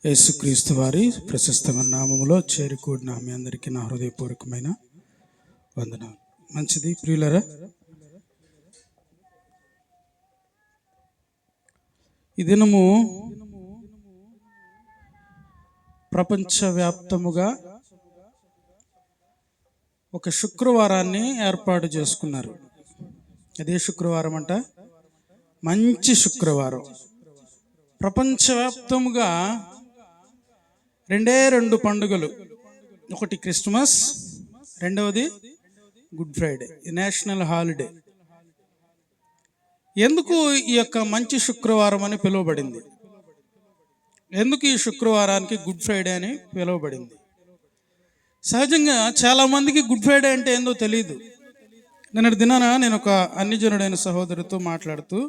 యేసుక్రీస్తు వారి ప్రశస్తమైన నామములో చేరుకూడిన మీ అందరికీ నా హృదయపూర్వకమైన వందనాలు. మంచిది ప్రియులరా, ఈ దినము ప్రపంచవ్యాప్తముగా ఒక శుక్రవారాన్ని ఏర్పాటు చేసుకున్నారు. అదే శుక్రవారం అంట, మంచి శుక్రవారం. ప్రపంచవ్యాప్తముగా రెండు పండుగలు, ఒకటి క్రిస్మస్, రెండవది గుడ్ ఫ్రైడే, నేషనల్ హాలిడే. ఎందుకు ఈ యొక్క మంచి శుక్రవారం అని పిలువబడింది? ఎందుకు ఈ శుక్రవారానికి గుడ్ ఫ్రైడే అని పిలువబడింది? సహజంగా చాలామందికి గుడ్ ఫ్రైడే అంటే ఏందో తెలియదు. నిన్నటి దినాన నేను ఒక అన్యజనుడైన సహోదరుతో మాట్లాడుతూ,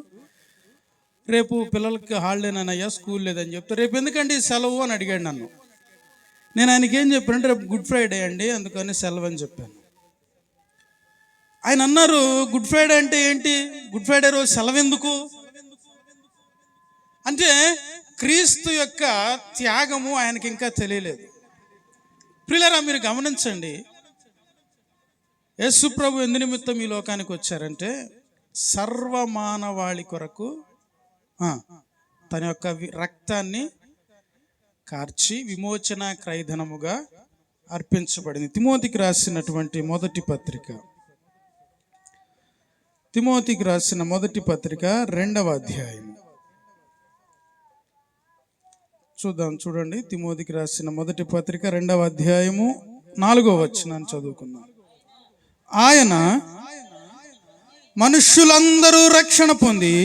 రేపు పిల్లలకి హాలిడేనయ్యా, స్కూల్ లేదని చెప్తే, రేపు ఎందుకండి సెలవు అని అడిగాడు నన్ను. నేను ఆయనకి ఏం చెప్పానంటే, రేపు గుడ్ ఫ్రైడే అండి, అందుకని సెలవు అని చెప్పాను. ఆయన అన్నారు, గుడ్ ఫ్రైడే అంటే ఏంటి? గుడ్ ఫ్రైడే రోజు సెలవు ఎందుకు అంటే, క్రీస్తు యొక్క త్యాగము ఆయనకి ఇంకా తెలియలేదు. ప్రియులారా, మీరు గమనించండి, యేసు ప్రభు ఎందు నిమిత్తం ఈ లోకానికి వచ్చారంటే సర్వమానవాళి కొరకు తన యొక్క రక్తాన్ని కార్చి విమోచన క్రయధనముగా అర్పించబడింది. తిమోతికి రాసినటువంటి మొదటి పత్రిక, 2వ అధ్యాయం చూడండి. తిమోతికి రాసిన మొదటి పత్రిక 2వ అధ్యాయము 4వ వచనాన్ని చదువుకుందాం. ఆయన మనుష్యులందరూ రక్షణ పొంది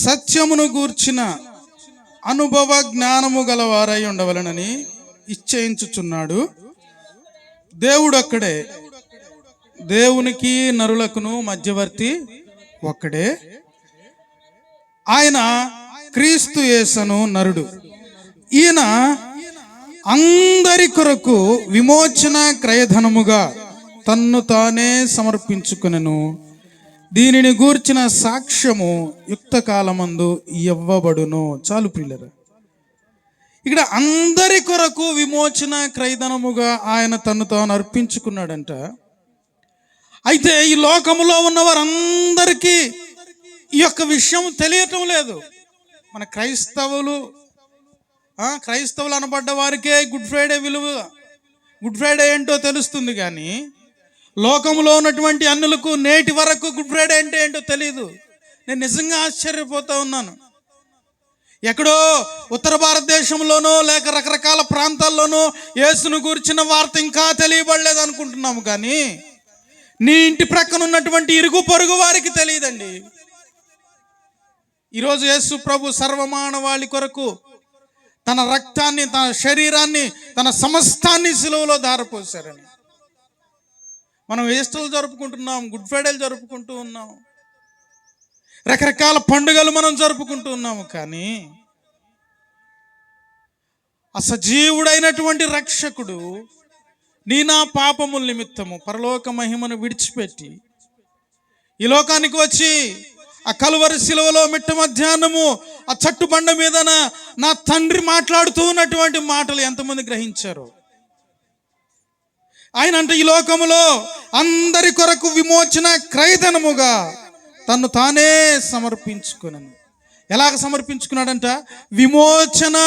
సత్యమును గూర్చిన అనుభవ జ్ఞానము గలవారై ఉండవలనని ఇచ్ఛయించుచున్నాడు. దేవుడు ఒక్కడే, దేవునికి నరులకును మధ్యవర్తి ఒక్కడే, ఆయన క్రీస్తు యేసును నరుడు. ఈయన అందరి కొరకు విమోచన క్రయధనముగా తన్ను తానే సమర్పించుకొనెను. దీనిని గూర్చిన సాక్ష్యము యుక్త కాలమందు ఇవ్వబడును. చాలు ప్రియులరా, ఇక్కడ అందరి కొరకు విమోచన క్రయధనముగా ఆయన తన్ను తాను అర్పించుకున్నాడంట. అయితే ఈ లోకములో ఉన్న వారందరికీ ఈ యొక్క విషయం తెలియటం లేదు. మన క్రైస్తవులు అనబడ్డ వారికే గుడ్ ఫ్రైడే విలువ, గుడ్ ఫ్రైడే ఏంటో తెలుస్తుంది. కానీ లోకంలో ఉన్నటువంటి అన్యులకు నేటి వరకు గుడ్ ఫ్రైడే అంటే ఏంటో తెలియదు. నేను నిజంగా ఆశ్చర్యపోతూ ఉన్నాను. ఎక్కడో ఉత్తర భారతదేశంలోనో లేక రకరకాల ప్రాంతాల్లోనో యేసును గురించిన వార్త ఇంకా తెలియబడలేదు అనుకుంటున్నాము. కానీ నీ ఇంటి ప్రక్కన ఉన్నటువంటి ఇరుగు పొరుగు వారికి తెలియదండి. ఈరోజు యేసు ప్రభు సర్వమానవాళి కొరకు తన రక్తాన్ని, తన శరీరాన్ని, తన సమస్తాన్ని సిలువలో ధారపోశారని. మనం ఈస్టర్లు జరుపుకుంటున్నాం, గుడ్ ఫ్రైడేలు జరుపుకుంటూ ఉన్నాం, రకరకాల పండుగలు మనం జరుపుకుంటూ ఉన్నాము. కానీ అసజీవుడైనటువంటి రక్షకుడు నీ నా పాపముల నిమిత్తము పరలోక మహిమను విడిచిపెట్టి ఈ లోకానికి వచ్చి ఆ కలువరి శిలువలో మిట్ట మధ్యాహ్నము ఆ చట్టు బండ మీద నా తండ్రి మాట్లాడుతూ ఉన్నటువంటి మాటలు ఎంతమంది గ్రహించారు? ఆయన అంటే ఈ లోకములో అందరి కొరకు విమోచన క్రయధనముగా తన్ను తానే సమర్పించుకున్నాను. ఎలాగ సమర్పించుకున్నాడంట? విమోచన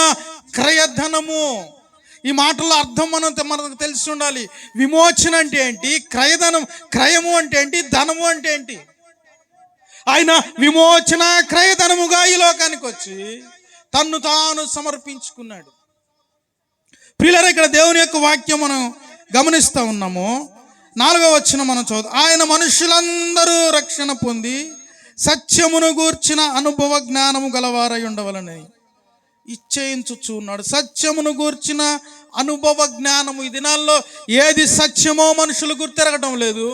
క్రయధనము. ఈ మాటల్లో అర్థం మనకు తెలిసి ఉండాలి. విమోచన అంటే ఏంటి? క్రయము అంటే ఏంటి? ధనము అంటే ఏంటి? ఆయన విమోచన క్రయధనముగా ఈ లోకానికి వచ్చి తన్ను తాను సమర్పించుకున్నాడు. ప్రియులారా, ఇక్కడ దేవుని యొక్క వాక్యం మనం గమనిస్తూ ఉన్నాము. 4వ వచనం మనం చదువు. ఆయన మనుషులందరూ రక్షణ పొంది సత్యమును గూర్చిన అనుభవ జ్ఞానము గలవారై ఉండవలని ఇచ్ఛయించుచున్నాడు. సత్యమును గూర్చిన అనుభవ జ్ఞానము. ఈ దినాల్లో ఏది సత్యమో మనుషులు గుర్తెరగటం లేదు,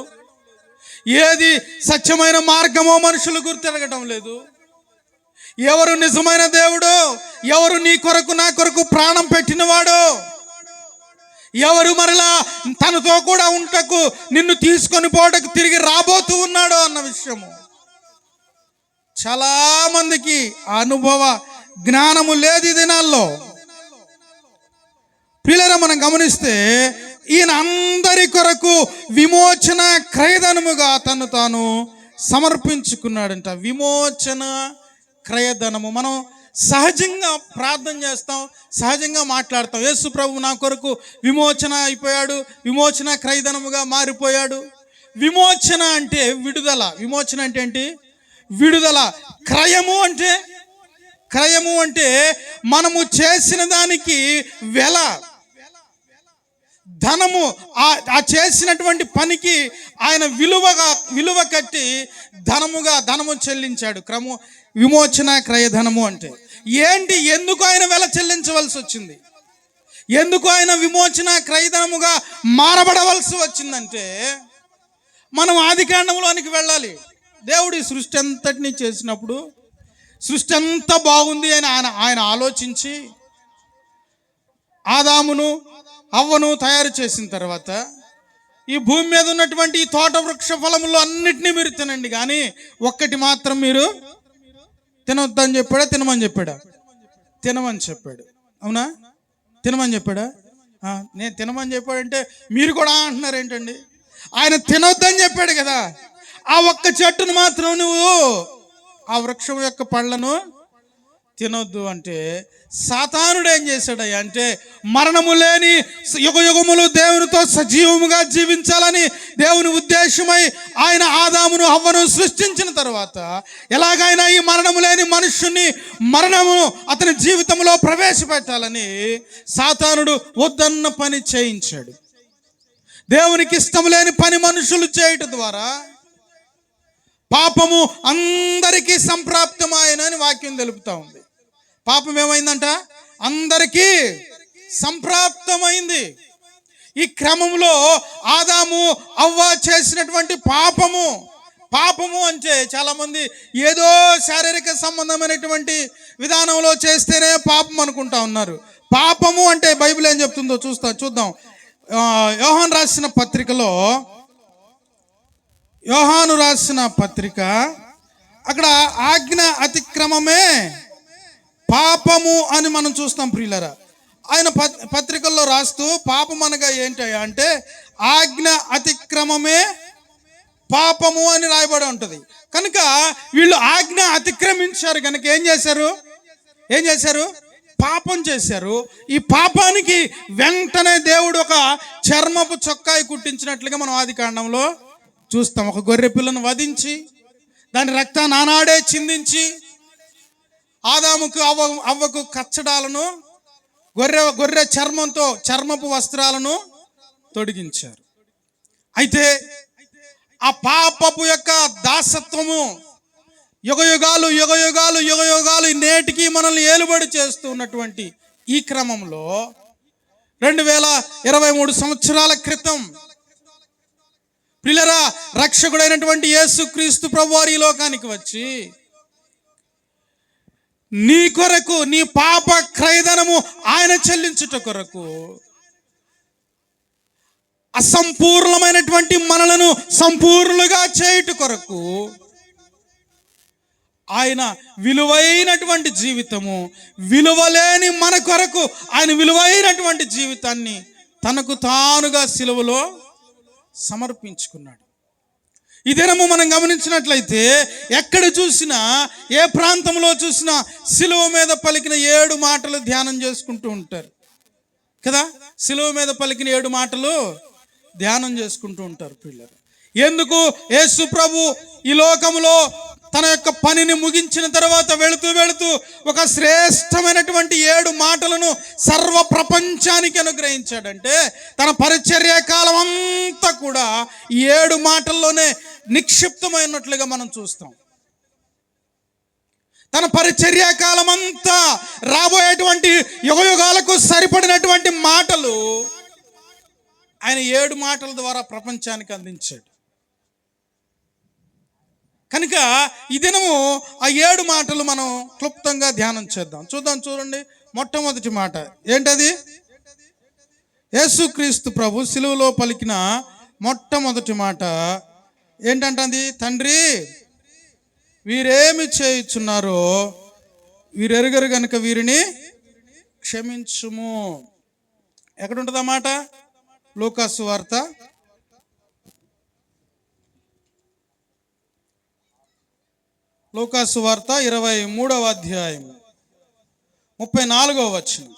ఏది సత్యమైన మార్గమో మనుషులు గుర్తెరగటం లేదు. ఎవరు నిజమైన దేవుడు, ఎవరు నీ కొరకు నా కొరకు ప్రాణం పెట్టినవాడు, ఎవరు మరలా తనతో కూడా ఉంటకు నిన్ను తీసుకొని పోవటకు తిరిగి రాబోతూ ఉన్నాడో అన్న విషయము చాలా మందికి అనుభవ జ్ఞానము లేదు ఈ దినాల్లో. ప్రియులారా, మనం గమనిస్తే ఈయన అందరి కొరకు విమోచన క్రయధనముగా తను తాను సమర్పించుకున్నాడంట. విమోచన క్రయధనము. మనం సహజంగా ప్రార్థన చేస్తాం, సహజంగా మాట్లాడతాం. యేసు ప్రభు నా కొరకు విమోచన అయిపోయాడు, విమోచన క్రయధనముగా మారిపోయాడు. విమోచన అంటే విడుదల. విమోచన అంటే ఏంటి? విడుదల. క్రయము అంటే మనము చేసిన దానికి వెల, ధనము. ఆ చేసినటువంటి పనికి ఆయన విలువ కట్టి ధనము చెల్లించాడు. విమోచన క్రయధనము అంటే ఏంటి? ఎందుకు ఆయన వెల చెల్లించవలసి వచ్చింది? ఎందుకు ఆయన విమోచన క్రయధనముగా మారబడవలసి వచ్చిందంటే, మనం ఆదికాండంలోనికి వెళ్ళాలి. దేవుడి సృష్టి అంతటినీ చేసినప్పుడు సృష్టి అంతా బాగుంది అని ఆయన ఆలోచించి ఆదామును హవ్వను తయారు చేసిన తర్వాత, ఈ భూమి మీద ఉన్నటువంటి ఈ తోట వృక్ష ఫలములు అన్నిటినీ మీరు తినండి, కానీ ఒక్కటి మాత్రం మీరు తినొద్దని చెప్పాడా? తినమని చెప్పాడా? తినమని చెప్పాడు. అవునా? తినమని చెప్పాడా? నేను తినమని చెప్పాడంటే మీరు కూడా అంటున్నారు ఏంటండి? ఆయన తినొద్దని చెప్పాడు కదా. ఆ ఒక్క చెట్టును మాత్రం నువ్వు, ఆ వృక్షం యొక్క పళ్ళను తినొద్దు అంటే, సాతానుడు ఏం చేశాడయ్యా అంటే, మరణము లేని యుగయుగములు దేవునితో సజీవముగా జీవించాలని దేవుని ఉద్దేశమై ఆయన ఆదామును హవ్వను సృష్టించిన తర్వాత, ఎలాగైనా ఈ మరణము లేని మనుష్యుని మరణము అతని జీవితంలో ప్రవేశపెట్టాలని సాతానుడు వద్దన్న పని చేయించాడు. దేవునికి ఇష్టం లేని పని మనుషులు చేయటం ద్వారా పాపము అందరికీ సంప్రాప్తమాయనని వాక్యం తెలుపుతా ఉంది. పాపం ఏమైందంట? అందరికీ సంప్రాప్తమైంది. ఈ క్రమంలో ఆదాము హవ్వ చేసినటువంటి పాపము అంటే చాలామంది ఏదో శారీరక సంబంధమైనటువంటి విధానంలో చేస్తేనే పాపం అనుకుంటా ఉన్నారు. పాపము అంటే బైబిల్ ఏం చెప్తుందో చూద్దాం. యోహాను రాసిన పత్రిక అక్కడ ఆజ్ఞ అతిక్రమమే పాపము అని మనం చూస్తాం. ప్రియులరా, ఆయన పత్రికల్లో రాస్తూ పాపం అనగా ఏంటయ్యా అంటే ఆజ్ఞ అతిక్రమమే పాపము అని రాయబడి ఉంటుంది. కనుక వీళ్ళు ఆజ్ఞ అతిక్రమించారు కనుక ఏం చేశారు? పాపం చేశారు. ఈ పాపానికి వెంటనే దేవుడు ఒక చర్మపు చొక్కాయి కుట్టించినట్లుగా మనం ఆదికాండంలో చూస్తాం. ఒక గొర్రె పిల్లను వధించి దాని రక్తాన్ని ఆనాడే చిందించి ఆదాముకు అవ్వకు కచ్చడాలను గొర్రె చర్మపు వస్త్రాలను తొడిగించారు. అయితే ఆ పాపపు యొక్క దాసత్వము యుగయుగాలు నేటికి మనల్ని ఏలుబడి చేస్తూ ఉన్నటువంటి ఈ క్రమంలో 2023 సంవత్సరాల క్రితం ప్రియులారా, రక్షకుడైనటువంటి యేసుక్రీస్తు ప్రభువారు ఈ లోకానికి వచ్చి నీ కొరకు, నీ పాప క్రయధనము ఆయన చెల్లించుట కొరకు అసంపూర్ణమైనటువంటి మనలను సంపూర్ణులుగా చేయుట కొరకు ఆయన విలువైనటువంటి జీవితము, విలువలేని మన కొరకు ఆయన విలువైనటువంటి జీవితాన్ని తనకు తానుగా సిలువలో సమర్పించుకున్నాడు. ఈ దినము మనం గమనించినట్లయితే ఎక్కడ చూసినా, ఏ ప్రాంతంలో చూసినా సిలువ మీద పలికిన 7 మాటలు ధ్యానం చేసుకుంటూ ఉంటారు కదా. సిలువ మీద పలికిన 7 మాటలు ధ్యానం చేసుకుంటూ ఉంటారు పిల్లలు. ఎందుకు? యేసు ప్రభు ఈ లోకంలో తన యొక్క పనిని ముగించిన తర్వాత వెళుతూ ఒక శ్రేష్టమైనటువంటి 7 మాటలను సర్వ ప్రపంచానికి అనుగ్రహించాడంటే, తన పరిచర్య కాలం అంతా కూడా 7 మాటల్లోనే నిక్షిప్తమైనట్లుగా మనం చూస్తాం. తన పరిచర్య కాలం అంతా రాబోయేటువంటి యుగయుగాలకు సరిపడినటువంటి మాటలు ఆయన 7 మాటల ద్వారా ప్రపంచానికి అందించాడు. కనుక ఈ దినము ఆ 7 మాటలు మనం క్లుప్తంగా ధ్యానం చేద్దాం. చూడండి. మొట్టమొదటి మాట ఏంటది? యేసుక్రీస్తు ప్రభు సిలువలో పలికిన మొట్టమొదటి మాట ఏంటంటే, తండ్రి వీరేమి చేయుచున్నారో వీరెరుగరు గనుక వీరిని క్షమించుము. ఎక్కడుంటుంది ఆ మాట? లూకాసు వార్త 23వ అధ్యాయం 34వ వచనం.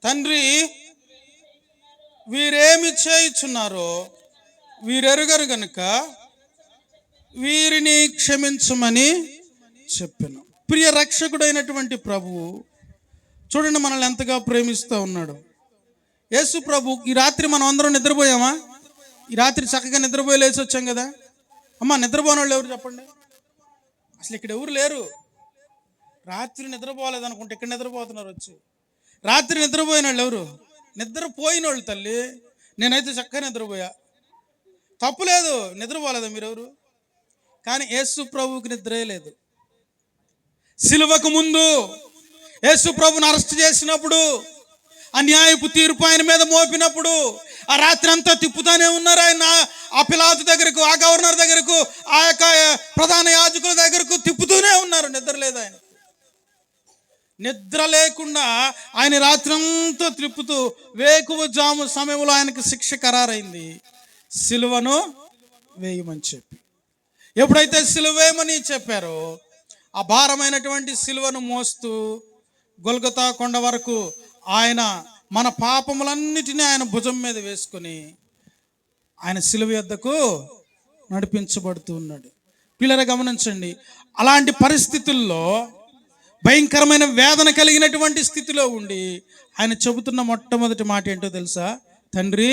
తండ్రి, వీరేమి చేయుచున్నారో వీరెరుగరు గనుక వీరిని క్షమించమని చెప్పాను. ప్రియ రక్షకుడైనటువంటి ప్రభువు చూడండి మనల్ని ఎంతగా ప్రేమిస్తూ ఉన్నాడు. యేసు ప్రభు, ఈ రాత్రి మనం అందరం నిద్రపోయామా? ఈ రాత్రి చక్కగా నిద్రపోయి లేచి వచ్చాం కదా. అమ్మ, నిద్రపోని వాళ్ళు ఎవరు చెప్పండి? అసలు ఇక్కడ ఎవరు లేరు. రాత్రి నిద్రపోలేదు అనుకుంటే ఇక్కడ నిద్రపోతున్నారు వచ్చి. రాత్రి నిద్రపోయిన వాళ్ళు ఎవరు? నిద్రపోయిన వాళ్ళు తల్లి. నేనైతే చక్కగా నిద్రపోయా, తప్పులేదు. నిద్రపోలేదా మీరెవరు? కానీ యేసు ప్రభువుకి నిద్రే లేదు. సిలువకు ముందు యేసు ప్రభుని అరెస్ట్ చేసినప్పుడు, అన్యాయపు తీర్పు ఆయన మీద మోపినప్పుడు ఆ రాత్రి అంతా తిప్పుతానే ఉన్నారు. ఆయన ఆ పిలాతు దగ్గరకు, ఆ గవర్నర్ దగ్గరకు, ఆ యొక్క ప్రధాన యాజకుల దగ్గరకు తిప్పుతూనే ఉన్నారు. నిద్ర లేదు ఆయన. నిద్ర లేకుండా ఆయన రాత్రి అంతా తిప్పుతూ వేకువ జాము సమయంలో ఆయనకు శిక్ష ఖరారైంది, సిలువను వేయమని చెప్పి. ఎప్పుడైతే సిలువ వేయమని చెప్పారో ఆ భారమైనటువంటి సిలువను మోస్తూ గొల్గొతా కొండ వరకు ఆయన మన పాపములన్నిటినీ ఆయన భుజం మీద వేసుకొని ఆయన సిలువ యొద్దకు నడిపించబడుతూ ఉన్నాడు. పిల్లలు గమనించండి, అలాంటి పరిస్థితుల్లో భయంకరమైన వేదన కలిగినటువంటి స్థితిలో ఉండి ఆయన చెబుతున్న మొట్టమొదటి మాట ఏంటో తెలుసా? తండ్రి,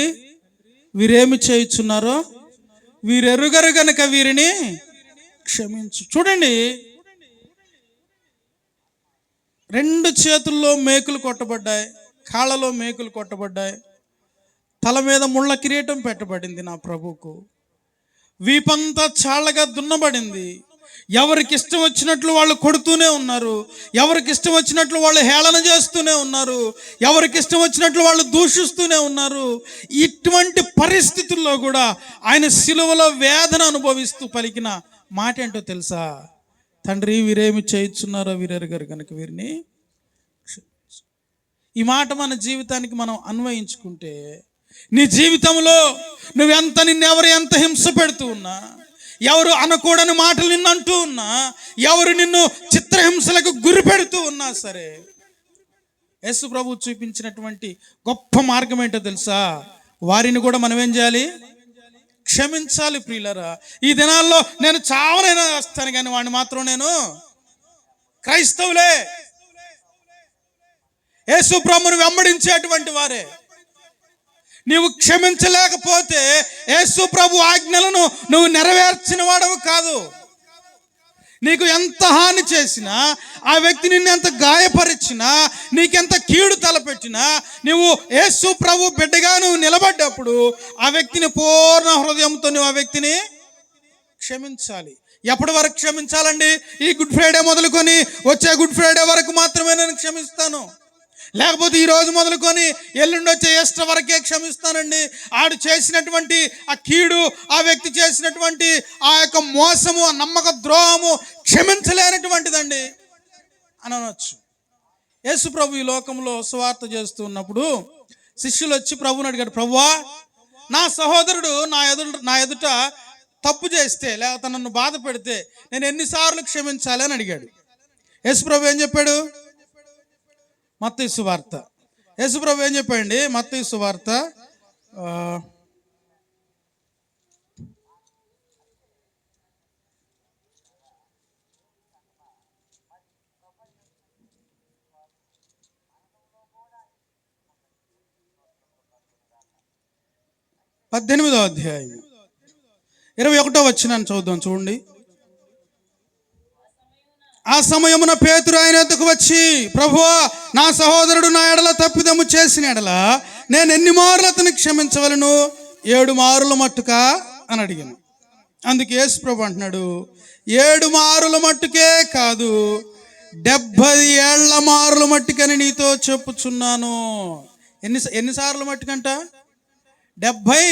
వీరేమి చేయుచున్నారో వీరెరుగరు గనుక వీరిని క్షమించు. చూడండి, 2 చేతుల్లో మేకులు కొట్టబడ్డాయి, కాళ్ళలో మేకులు కొట్టబడ్డాయి, తల మీద ముళ్ళ కిరీటం పెట్టబడింది నా ప్రభువుకు, వీపంతా చాళ్ళగా దున్నబడింది. ఎవరికి ఇష్టం వచ్చినట్లు వాళ్ళు కొడుతూనే ఉన్నారు, ఎవరికి ఇష్టం వచ్చినట్లు వాళ్ళు హేళన చేస్తూనే ఉన్నారు, ఎవరికి ఇష్టం వచ్చినట్లు వాళ్ళు దూషిస్తూనే ఉన్నారు. ఇటువంటి పరిస్థితుల్లో కూడా ఆయన సిలువలో వేదన అనుభవిస్తూ పలికిన మాట ఏంటో తెలుసా? తండ్రి, వీరేమి చేయుచున్నారో వీరెరుగరు కనుక వీరిని. ఈ మాట మన జీవితానికి మనం అన్వయించుకుంటే, నీ జీవితంలో నిన్నెవరు ఎంత హింస పెడుతూ ఉన్నా, ఎవరు అనకూడని మాటలు నిన్ను అంటూ ఉన్నా, ఎవరు నిన్ను చిత్రహింసలకు గురి పెడుతూ ఉన్నా సరే, యేసు ప్రభు చూపించినటువంటి గొప్ప మార్గం ఏంటో తెలుసా? వారిని కూడా మనం ఏం చేయాలి? క్షమించాలి. ప్రియులరా, ఈ దినాల్లో నేను చావనైనా వస్తాను కానీ వాడిని మాత్రం నేను క్రైస్తవులే, యేసు ప్రభువును వెంబడించేటువంటి వారే. నీవు క్షమించలేకపోతే యేసు ప్రభు ఆజ్ఞలను నువ్వు నెరవేర్చిన వాడవు కాదు. నీకు ఎంత హాని చేసినా, ఆ వ్యక్తి నిన్ను ఎంత గాయపరిచినా, నీకెంత కీడు తలపెట్టినా, నువ్వు యేసు ప్రభు బిడ్డగా నువ్వు నిలబడ్డప్పుడు ఆ వ్యక్తిని పూర్ణ హృదయంతో నువ్వు ఆ వ్యక్తిని క్షమించాలి. ఎప్పటి వరకు క్షమించాలండి? ఈ గుడ్ ఫ్రైడే మొదలుకొని వచ్చే గుడ్ ఫ్రైడే వరకు మాత్రమే నేను క్షమిస్తాను, లేకపోతే ఈ రోజు మొదలుకొని ఎల్లుండి వచ్చే ఈస్టర్ వరకే క్షమిస్తానండి. ఆడు చేసినటువంటి ఆ కీడు, ఆ వ్యక్తి చేసినటువంటి ఆ యొక్క మోసము, ఆ నమ్మక ద్రోహము క్షమించలేనటువంటిదండి అని అనొచ్చు. యేసు ప్రభు ఈ లోకంలో సువార్త చేస్తూ ఉన్నప్పుడు శిష్యులు వచ్చి ప్రభువుని అడిగాడు, ప్రభువా, నా సహోదరుడు నా ఎదుట తప్పు చేస్తే, లేకపోతే నన్ను బాధ పెడితే నేను ఎన్నిసార్లు క్షమించాలి అని అడిగాడు. యేసు ప్రభు ఏం చెప్పాడు? మత్తయి సువార్త. యేసు ప్రభు ఏం చెప్పండి? మత్తయి సువార్త 18వ అధ్యాయం 21వ వచనాన్ని చదువుదాం. చూడండి. ఆ సమయమున పేతురు ఆయన వద్దకు వచ్చి, ప్రభువా, నా సహోదరుడు నా ఎడల తప్పిదము చేసిన ఎడల నేను ఎన్ని మారులు అతనికి క్షమించవలను? 7 మారుల మట్టుకా అని అడిగాను. అందుకే యేసు ప్రభు అంటున్నాడు, 7 మారుల మట్టుకే కాదు, 70 ఏళ్ల మారుల మట్టుకని నీతో చెప్పుచున్నాను. ఎన్నిసార్లు మట్టుకంట? 70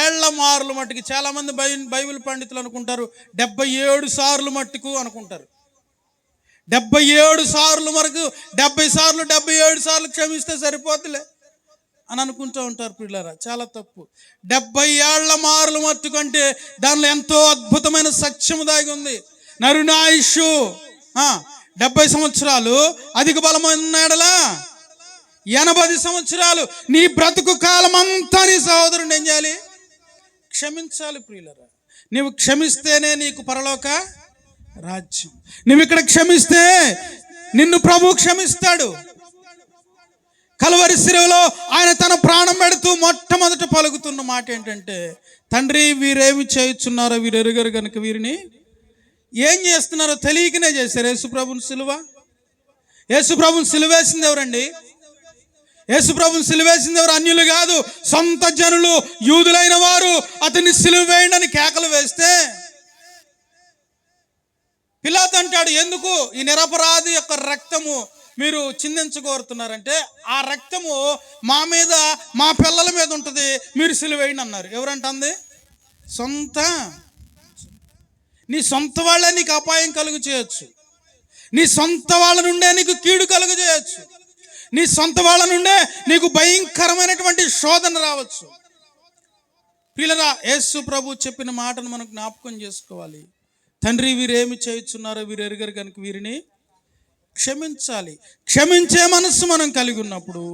ఏళ్ల మార్లు మట్టుకు. చాలామంది బైబిల్ పండితులు అనుకుంటారు 77 సార్లు మట్టుకు అనుకుంటారు. 77 సార్లు వరకు 70 సార్లు 77 సార్లు క్షమిస్తే సరిపోతులే అని అనుకుంటూ ఉంటారు పిల్లరా. చాలా తప్పు. 70 ఏళ్ల మార్లు మట్టుకు అంటే దానిలో ఎంతో అద్భుతమైన సత్యము దాగి ఉంది. నరునాయుషు 70 సంవత్సరాలు, అధిక బలమైన ఎడల 80 సంవత్సరాలు. నీ బ్రతుకు కాలం అంతా నీ సహోదరుని ఏం చేయాలి? క్షమించాలి ప్రియులరా. నీవు క్షమిస్తేనే నీకు పరలోక రాజ్యం. నువ్వు ఇక్కడ క్షమిస్తే నిన్ను ప్రభు క్షమిస్తాడు. కల్వరి శిలువలో ఆయన తన ప్రాణం పెడుతూ మొట్టమొదట పలుకుతున్న మాట ఏంటంటే, తండ్రి వీరేమి చేయుచున్నారో వీరు ఎరుగరు కనుక వీరిని ఏం చేస్తున్నారో తెలియకనే చేశారు యేసుప్రభుని సిలువ. యేసుప్రభుని సిలువేసింది ఎవరండి? యేసుప్రభుని సిలువేసింది ఎవరు? అన్యులు కాదు, సొంత జనులు, యూదులైన వారు అతన్ని సిలువ వేయండి అని కేకలు వేస్తే పిలాతు అంటాడు, ఎందుకు ఈ నిరపరాధి యొక్క రక్తము మీరు చిందించగోరుతున్నారంటే, ఆ రక్తము మా మీద మా పిల్లల మీద ఉంటుంది, మీరు సిలువ వేయండి అన్నారు. ఎవరంటుంది? నీ సొంత వాళ్ళే నీకు అపాయం కలుగు చేయొచ్చు. నీ సొంత వాళ్ళ నుండే నీకు కీడు కలుగు చేయొచ్చు. నీ సొంత వాళ్ళ నుండే నీకు భయంకరమైనటువంటి శోధన రావచ్చు. పిల్లరా, యేసు ప్రభు చెప్పిన మాటను మనం జ్ఞాపకం చేసుకోవాలి. తండ్రి వీరేమి చేయుచున్నారో వీరు ఎరుగరు కనుక వీరిని క్షమించాలి. క్షమించే మనస్సు మనం కలిగి ఉన్నప్పుడు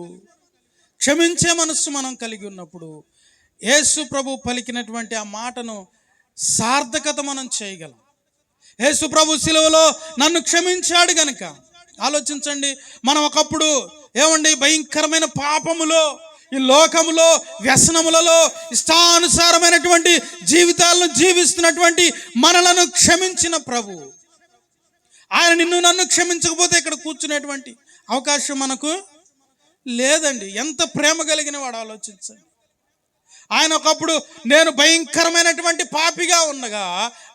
యేసు ప్రభు పలికినటువంటి ఆ మాటను సార్థకత మనం చేయగలం. యేసు ప్రభు సిలువలో నన్ను క్షమించాడు గనుక. ఆలోచించండి, మనం ఒకప్పుడు ఏమండి భయంకరమైన పాపములో, ఈ లోకములో, వ్యసనములలో ఇష్టానుసారమైనటువంటి జీవితాలను జీవిస్తున్నటువంటి మనలను క్షమించిన ప్రభు, ఆయన నిన్ను నన్ను క్షమించకపోతే ఇక్కడ కూర్చునేటువంటి అవకాశం మనకు లేదండి. ఎంత ప్రేమ కలిగిన వాడు ఆలోచించండి. ఆయన ఒకప్పుడు నేను భయంకరమైనటువంటి పాపిగా ఉండగా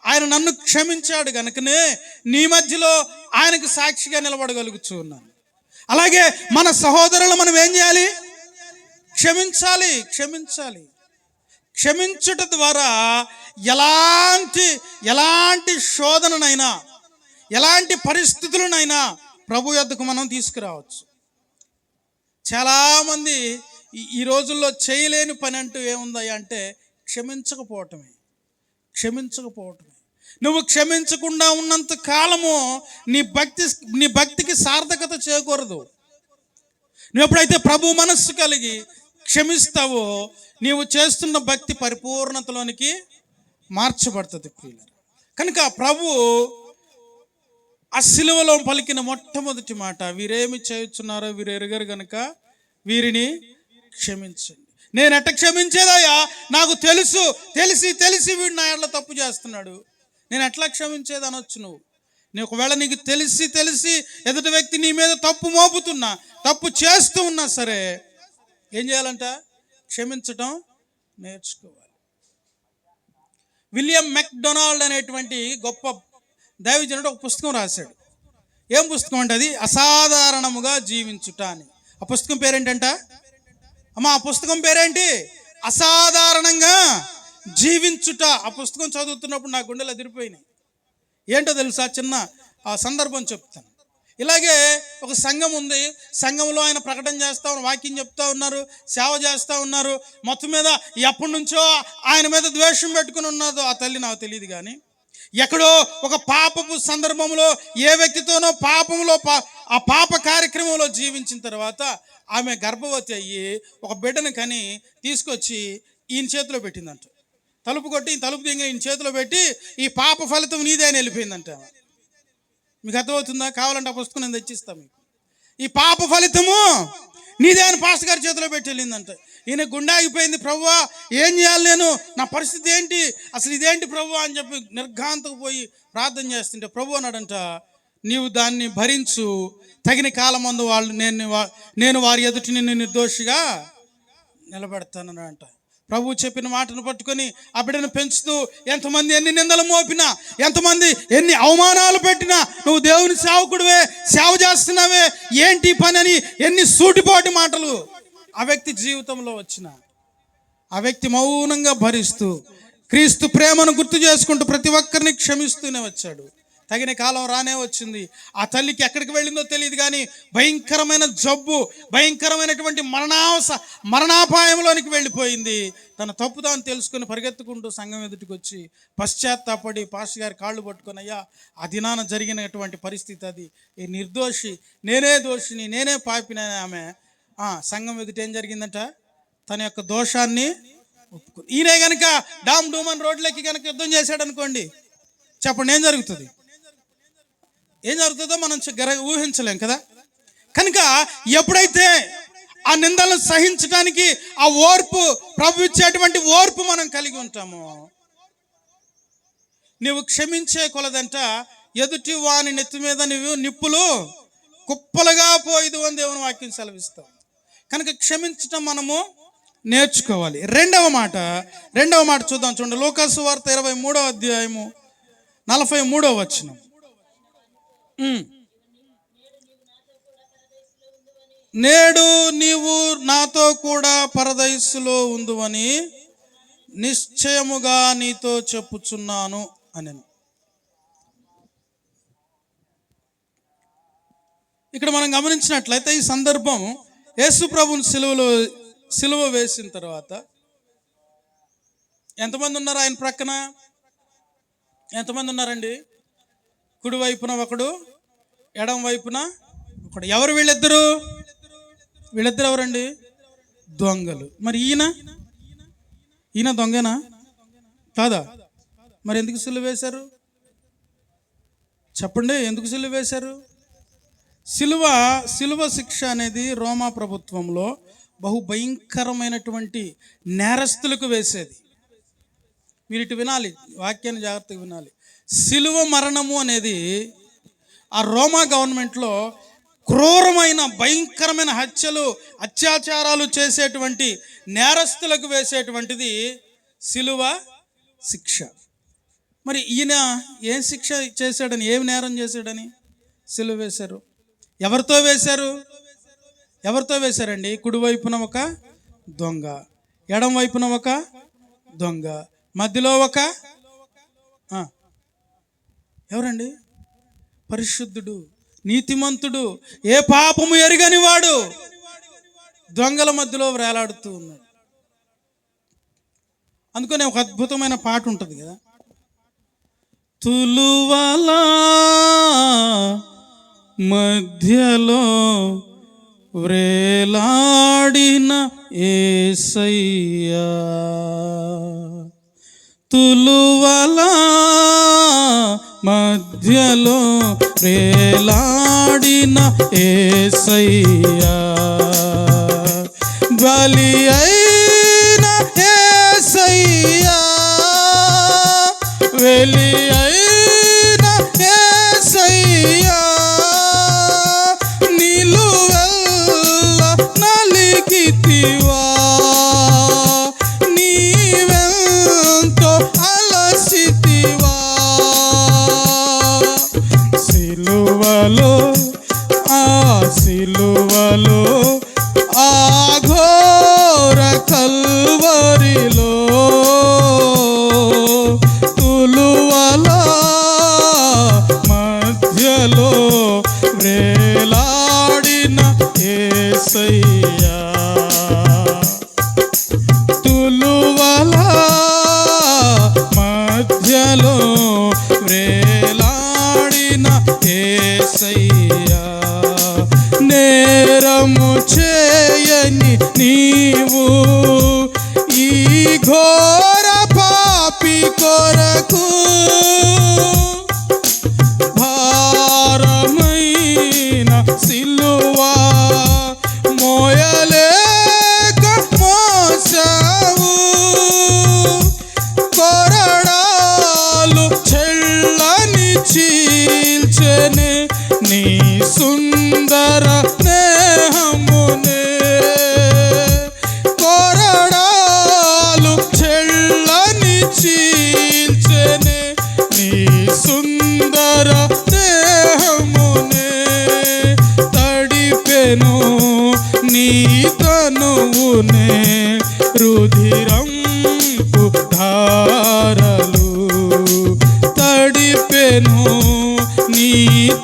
ఆయన నన్ను క్షమించాడు కనుకనే నీ మధ్యలో ఆయనకు సాక్షిగా నిలబడగలుగుతూ ఉన్నాను. అలాగే మన సహోదరులు మనం ఏం చేయాలి? క్షమించాలి. క్షమించుట ద్వారా ఎలాంటి శోధననైనా, ఎలాంటి పరిస్థితులనైనా ప్రభు యొద్దకు మనం తీసుకురావచ్చు. చాలామంది ఈ రోజుల్లో చేయలేని పని అంటూ ఏముందయ్యా అంటే క్షమించకపోవటమే. నువ్వు క్షమించకుండా ఉన్నంత కాలము నీ భక్తికి సార్థకత చేకూరదు. నువ్వు ఎప్పుడైతే ప్రభు మనస్సు కలిగి క్షమిస్తావో నీవు చేస్తున్న భక్తి పరిపూర్ణతలోనికి మార్చబడుతుంది ప్రియులారా. కనుక ప్రభు ఆ సిలువలో పలికిన మొట్టమొదటి మాట, వీరేమి చేయుచున్నారో వీరు ఎరుగరు గనుక వీరిని క్షమించండి. నేను ఎట్ట క్షమించేదయ్యా? నాకు తెలిసి వీడు నా ఎడల తప్పు చేస్తున్నాడు, నేను ఎట్లా క్షమించేది అనొచ్చు. నువ్వు ఒకవేళ నీకు తెలిసి ఎదుటి వ్యక్తి నీ మీద తప్పు మోపుతున్నా, తప్పు చేస్తూ ఉన్నా సరే ఏం చేయాలంట? క్షమించటం నేర్చుకోవాలి. విలియం మెక్డొనాల్డ్ అనేటువంటి గొప్ప దైవజనుడు ఒక పుస్తకం రాశాడు. ఏం పుస్తకం అంటే అది అసాధారణముగా జీవించుట అని. ఆ పుస్తకం పేరేంటంట? ఆ పుస్తకం పేరేంటి? అసాధారణంగా జీవించుట. ఆ పుస్తకం చదువుతున్నప్పుడు నా గుండెలు అదిరిపోయినాయి. ఏంటో తెలుసా? చిన్న ఆ సందర్భం చెప్తాను. ఇలాగే ఒక సంఘం ఉంది. సంఘంలో ఆయన ప్రకటన చేస్తూ ఉన్నారు, వాక్యం చెప్తా ఉన్నారు, సేవ చేస్తూ ఉన్నారు. మొత్తం మీద ఎప్పటి నుంచో ఆయన మీద ద్వేషం పెట్టుకుని ఉన్నదో ఆ తల్లి నాకు తెలియదు, కానీ ఎక్కడో ఒక పాపపు సందర్భంలో ఏ వ్యక్తితోనో ఆ పాప కార్యక్రమంలో జీవించిన తర్వాత ఆమె గర్భవతి అయ్యి ఒక బిడ్డను కని తీసుకొచ్చి ఈయన చేతిలో పెట్టిందంట. తలుపు దింగి ఈయన చేతిలో పెట్టి ఈ పాప ఫలితం నీదే అని వెళ్ళిపోయిందంట. మీకు అర్థమవుతుందా? కావాలంటే ఆ పుస్తకం నేను తెచ్చిస్తాను మీకు. ఈ పాప ఫలితము నీదే అని పాస్టర్ గారి చేతిలో పెట్టి వెళ్ళిందంట. ఈయన గుండె ఆగిపోయింది. ప్రభువా ఏం చేయాలి, నేను నా పరిస్థితి ఏంటి, అసలు ఇదేంటి ప్రభువా అని చెప్పి నిర్ఘాంతకు పోయి ప్రార్థన చేస్తుంటే ప్రభు అన్నాడంట, నీవు దాన్ని భరించు, తగిన కాలమందు నేను వారి ఎదుటి నిన్ను నిర్దోషిగా నిలబెడతానంట. ప్రభు చెప్పిన మాటను పట్టుకొని ఆ బిడ్డను పెంచుతూ ఎంతమంది ఎన్ని నిందలు మోపినా, ఎంతమంది ఎన్ని అవమానాలు పెట్టినా, నువ్వు దేవుని సేవకుడివే, సేవ చేస్తున్నావే, ఏంటి పని అని ఎన్ని సూటిపోటి మాటలు ఆ వ్యక్తి జీవితంలో వచ్చిన ఆ వ్యక్తి మౌనంగా భరిస్తూ క్రీస్తు ప్రేమను గుర్తు చేసుకుంటూ ప్రతి ఒక్కరిని క్షమిస్తూనే వచ్చాడు. తగిన కాలం రానే వచ్చింది. ఆ తల్లికి ఎక్కడికి వెళ్ళిందో తెలియదు, కానీ భయంకరమైన జబ్బు, భయంకరమైనటువంటి మరణాపాయంలోనికి వెళ్ళిపోయింది. తన తప్పు తాను తెలుసుకుని పరిగెత్తుకుంటూ సంఘం ఎదుటికి వచ్చి పశ్చాత్తాపడి పాస్టర్ గారి కాళ్ళు పట్టుకొని, అయ్యా, ఆ దినాన జరిగినటువంటి పరిస్థితి అది, ఈ నిర్దోషి, నేనే దోషిని, నేనే పాపిని. ఆమె సంఘం ఎదుట ఏం జరిగిందంట, తన యొక్క దోషాన్ని ఒప్పుకుంది. ఈయనే కనుక డామ్ డూమన్ రోడ్లకి కనుక యుద్ధం చేశాడు అనుకోండి, చెప్పండి ఏం జరుగుతుంది? ఏం జరుగుతుందో మనం ఊహించలేం కదా. కనుక ఎప్పుడైతే ఆ నిందలను సహించడానికి ఆ ఓర్పు, ప్రభు ఇచ్చేటువంటి ఓర్పు మనం కలిగి ఉంటామో, నీవు క్షమించే కొలదంట ఎదుటి వాని నెత్తి మీద నువ్వు నిప్పులు కుప్పలుగా పోయిదు అని దేవుని వాక్యం సెలవిస్తాం. కనుక క్షమించటం మనము నేర్చుకోవాలి. రెండవ మాట చూద్దాం. చూడండి, లూకాసు వార్త 23వ అధ్యాయము 43వ వచనం. నేడు నీవు నాతో కూడా పరదైసులో ఉందువని నిశ్చయముగా నీతో చెప్పుచున్నాను అని. ఇక్కడ మనం గమనించినట్లయితే ఈ సందర్భం యేసు ప్రభువుని సిలువ వేసిన తర్వాత ఎంతమంది ఉన్నారు ఆయన ప్రక్కన? ఎంతమంది ఉన్నారండి? కుడి వైపున ఒకడు, ఎడం వైపున ఒకడు. ఎవరు వీళ్ళిద్దరు ఎవరండి? దొంగలు. మరి ఈయన దొంగనా కాదా? మరి ఎందుకు సిలువ వేశారు చెప్పండి? ఎందుకు సిలువ వేశారు? సిలువ శిక్ష అనేది రోమా ప్రభుత్వంలో బహు భయంకరమైనటువంటి నేరస్తులకు వేసేది. మీరు ఇటు వినాలి, వాక్యాన్ని జాగ్రత్తగా వినాలి. సిలువ మరణము అనేది ఆ రోమా గవర్నమెంట్లో క్రూరమైన భయంకరమైన హత్యలు, అత్యాచారాలు చేసేటువంటి నేరస్తులకు వేసేటువంటిది సిలువ శిక్ష. మరి ఈయన ఏం శిక్ష చేశాడని, ఏం నేరం చేశాడని సిలువ వేశారు? ఎవరితో వేశారండి? కుడి వైపున ఒక దొంగ, ఎడం వైపున ఒక దొంగ, మధ్యలో ఒక ఎవరండి? పరిశుద్ధుడు, నీతిమంతుడు, ఏ పాపము ఎరుగని వాడు దొంగల మధ్యలో వేలాడుతూ ఉన్నాడు. అందుకనే ఒక అద్భుతమైన పాట ఉంటుంది కదా, తులువలా మధ్యలో వ్రేలాడిన యేసయ్యా, తులువలా మధ్యలో వ్రేలాడిన యేసయ్యా, బలి అయిన యేసయ్యా, వెలి అయిన యేసయ్యా, నిలువెల్ల నలిగితివా, నీవెంతో అలసితివా, సిలువలో ఆ ఘోర కల్వరిలో, తులువల మధ్యలో వ్రేలాడిన యేసయ్యా, తులువల మధ్యలో వ్రేలాడిన యేసయ్యా, నేరము చేయని నీవు ఈ ఘోర పాపి కొరకు భారమైన సిలువా మోయలేక మోసావు, కొరడాలు చెళ్ళని చీల్చెనే నీ సుందర స్నేహమునే, కొరడాలు చెళ్ళని చీల్చెనే నీ సుందర స్నేహమునే, తడిపెను నీ తనువునే రుధిరం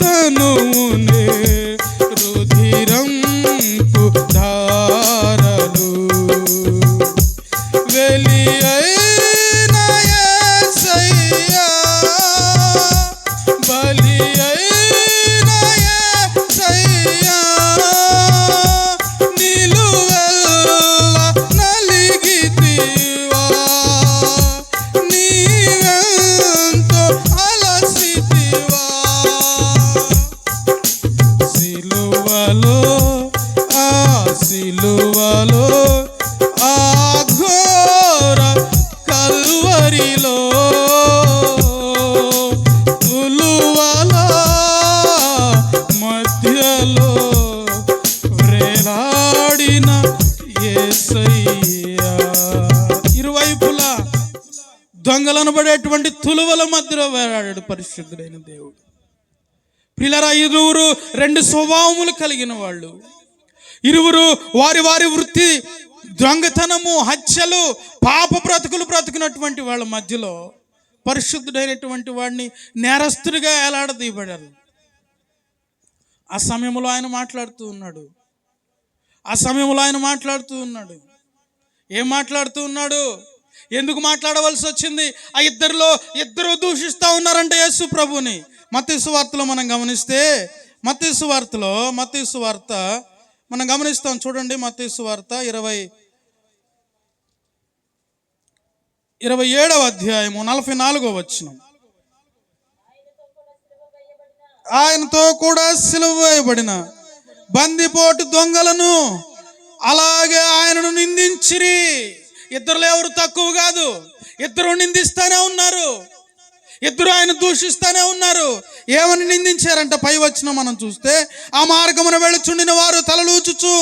తనువునే రుధిరంపు ధారలు వెలి అయిన యేసయ్యా బలి అయిన యేసయ్యా నిలువెల్ల నలిగితివా నీవెంతో అలసితివా సిలువలో ఆ సిలువలో ఆ ఘోర కల్వరిలో తులువల మధ్యలో వ్రేలాడిన యేసయ్యా ఇరువైపులా దొంగలను పడేటువంటి తులువల మధ్యలో వేలాడాడు పరిశుద్ధుడైన దేవుడు. ప్రియులారా, ఇరువురు రెండు స్వభావములు కలిగిన వాళ్ళు. ఇరువురు వారి వారి వృత్తి దొంగతనము, హత్యలు, పాప బ్రతుకులు బ్రతుకున్నటువంటి వాళ్ళ మధ్యలో పరిశుద్ధుడైనటువంటి వాడిని నేరస్తుడిగా ఏలాడదీయబడారు. ఆ సమయంలో ఆయన మాట్లాడుతూ ఉన్నాడు. ఏం మాట్లాడుతూ ఉన్నాడు? ఎందుకు మాట్లాడవలసి వచ్చింది? ఆ ఇద్దరు దూషిస్తూ ఉన్నారంటే యేసు ప్రభుని. మత్తయి సువార్తలో మనం గమనిస్తే, మత్తయి సువార్త మనం గమనిస్తాం. చూడండి, మత్తయి సువార్త 27వ అధ్యాయము 44వ వచనం. ఆయనతో కూడా సిలువ వేయబడిన బందిపోటు దొంగలను అలాగే ఆయనను నిందించిరి. ఇద్దరులో ఎవరు తక్కువ కాదు. ఇద్దరు నిందిస్తానే ఉన్నారు. ఇద్దరు ఆయన దూషిస్తానే ఉన్నారు. ఏమని నిందించారంట? పై వచనం మనం చూస్తే, ఆ మార్గమున వెళ్ళుచుండిన వారు తలలూచుచు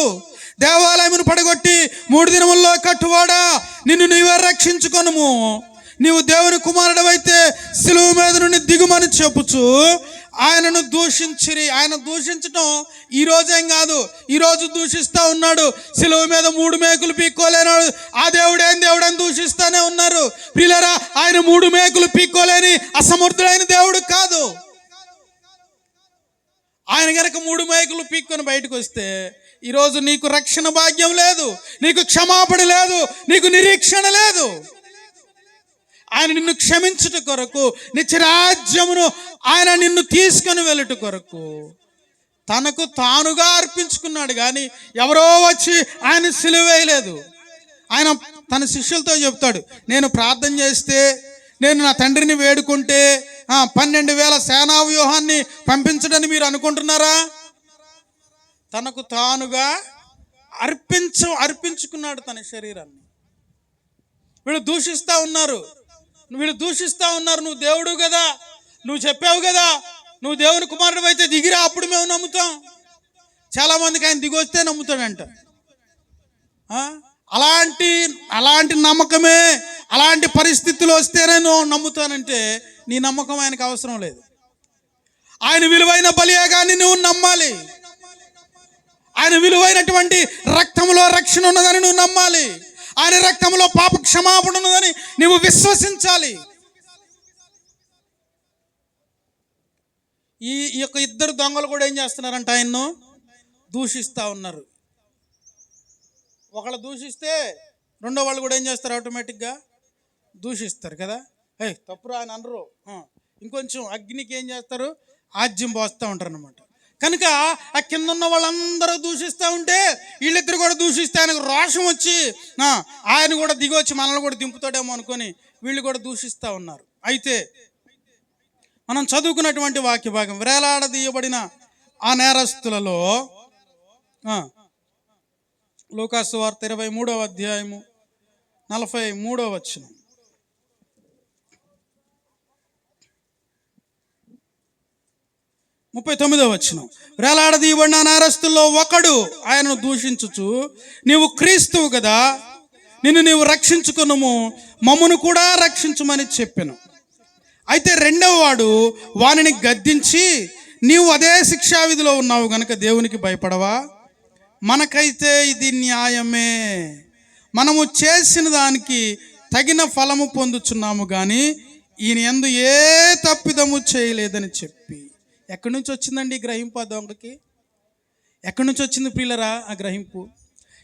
దేవాలయమును పడగొట్టి 3 దినముల్లో కట్టువాడా, నిన్ను నీవే రక్షించుకొనుము, నీవు దేవుని కుమారుడవైతే సిలువ మీద నుండి దిగుమని చెప్పుచు ఆయనను దూషించిరి. ఆయన దూషించటం ఈ రోజేం కాదు, ఈరోజు దూషిస్తూ ఉన్నాడు. సిలువ మీద 3 మేకులు పీక్కోలేనాడు ఆ దేవుడేం దేవుడని దూషిస్తానే ఉన్నారు. ప్రియులారా, ఆయన 3 మేకులు పీక్కోలేని అసమర్థుడైన దేవుడు కాదు. ఆయన కనుక 3 మేకులు పీక్కొని బయటకు వస్తే ఈరోజు నీకు రక్షణ భాగ్యం లేదు, నీకు క్షమాపణ లేదు, నీకు నిరీక్షణ లేదు. ఆయన నిన్ను క్షమించుట కొరకు, నిత్యరాజ్యమును ఆయన నిన్ను తీసుకొని వెళ్ళుట కొరకు తనకు తానుగా అర్పించుకున్నాడు. కానీ ఎవరో వచ్చి ఆయన సిలువ వేయలేదు. ఆయన తన శిష్యులతో చెప్తాడు, నేను ప్రార్థన చేస్తే, నేను నా తండ్రిని వేడుకుంటే 12,000 సేనా వ్యూహాన్ని పంపించడని మీరు అనుకుంటున్నారా? తనకు తానుగా అర్పించుకున్నాడు తన శరీరాన్ని. వీళ్ళు దూషిస్తూ ఉన్నారు. నువ్వు దేవుడు కదా, నువ్వు చెప్పావు కదా, నువ్వు దేవుని కుమారుడు అయితే దిగిరా, అప్పుడు మేము నమ్ముతాం. చాలామందికి ఆయన దిగొస్తే నమ్ముతాడంట. అలాంటి నమ్మకమే, అలాంటి పరిస్థితులు వస్తేనే నువ్వు నమ్ముతానంటే నీ నమ్మకం ఆయనకు అవసరం లేదు. ఆయన విలువైన బలియే కానీ నువ్వు నమ్మాలి. ఆయన విలువైనటువంటి రక్తంలో రక్షణ ఉన్నదని నువ్వు నమ్మాలి. ఆయన రక్తంలో పాప క్షమాపణ ఉన్నదని నువ్వు విశ్వసించాలి. ఈ యొక్క ఇద్దరు దొంగలు కూడా ఏం చేస్తున్నారంట? ఆయన్ను దూషిస్తూ ఉన్నారు. ఒకళ్ళు దూషిస్తే రెండో వాళ్ళు కూడా ఏం చేస్తారు? ఆటోమేటిక్గా దూషిస్తారు కదా. తప్పురా అని అనరు. ఇంకొంచెం అగ్నికి ఏం చేస్తారు? ఆజ్యం పోస్తూ ఉంటారు అన్నమాట. కనుక ఆ కింద ఉన్న వాళ్ళందరూ దూషిస్తూ ఉంటే వీళ్ళిద్దరు కూడా దూషిస్తే ఆయనకు రోషం వచ్చి ఆయన కూడా దిగొచ్చి మనల్ని కూడా దింపుతాడేమో అనుకొని వీళ్ళు కూడా దూషిస్తూ ఉన్నారు. అయితే మనం చదువుకున్నటువంటి వాక్య భాగం, వేలాడదీయబడిన ఆ నేరస్తులలో లూకాసు వార్త 23వ అధ్యాయము 43వ వచనం. ముప్పై 39వ వచనం. వేలాడదీయబడిన నేరస్తుల్లో ఒకడు ఆయనను దూషించుచు, నీవు క్రీస్తువు కదా, నిన్ను నీవు రక్షించుకొనుము, మమ్మును కూడా రక్షించుమని చెప్పెను. అయితే రెండవ వాడు వానిని గద్దించి, నీవు అదే శిక్షా విధిలో ఉన్నావు గనుక దేవునికి భయపడవా? మనకైతే ఇది న్యాయమే, మనము చేసిన దానికి తగిన ఫలము పొందుచున్నాము కానీ ఈయన యందు ఏ తప్పిదము చేయలేదని చెప్పి. ఎక్కడి నుంచి వచ్చిందండి ఈ గ్రహింపు ఆ దొంగకి? ఎక్కడి నుంచి వచ్చింది ప్రియులరా ఆ గ్రహింపు?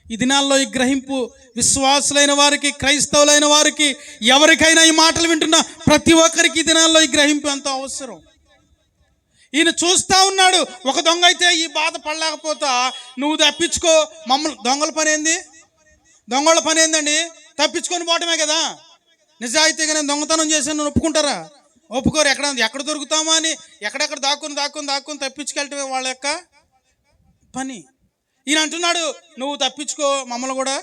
ఈ దినాల్లో ఈ గ్రహింపు విశ్వాసులైన వారికి, క్రైస్తవులైన వారికి, ఎవరికైనా ఈ మాటలు వింటున్న ప్రతి ఒక్కరికి ఈ దినాల్లో ఈ గ్రహింపు ఎంతో అవసరం. ఈయన చూస్తూ ఉన్నాడు, ఒక దొంగ అయితే ఈ బాధ పడలేకపోతా నువ్వు తప్పించుకో, మమ్మల్ని దొంగల పని ఏంది? దొంగల పని ఏందండి? తప్పించుకొని పోవటమే కదా. నిజాయితీగా నేను దొంగతనం చేశాను నువ్వు ఒప్పుకుంటారా? ఒప్పుకోరు. ఎక్కడ దొరుకుతామా అని ఎక్కడెక్కడ దాక్కుని తప్పించుకెళ్ళటమే వాళ్ళ యొక్క పని. ఈయన అంటున్నాడు, నువ్వు తప్పించుకో, మమ్మల్ని కూడా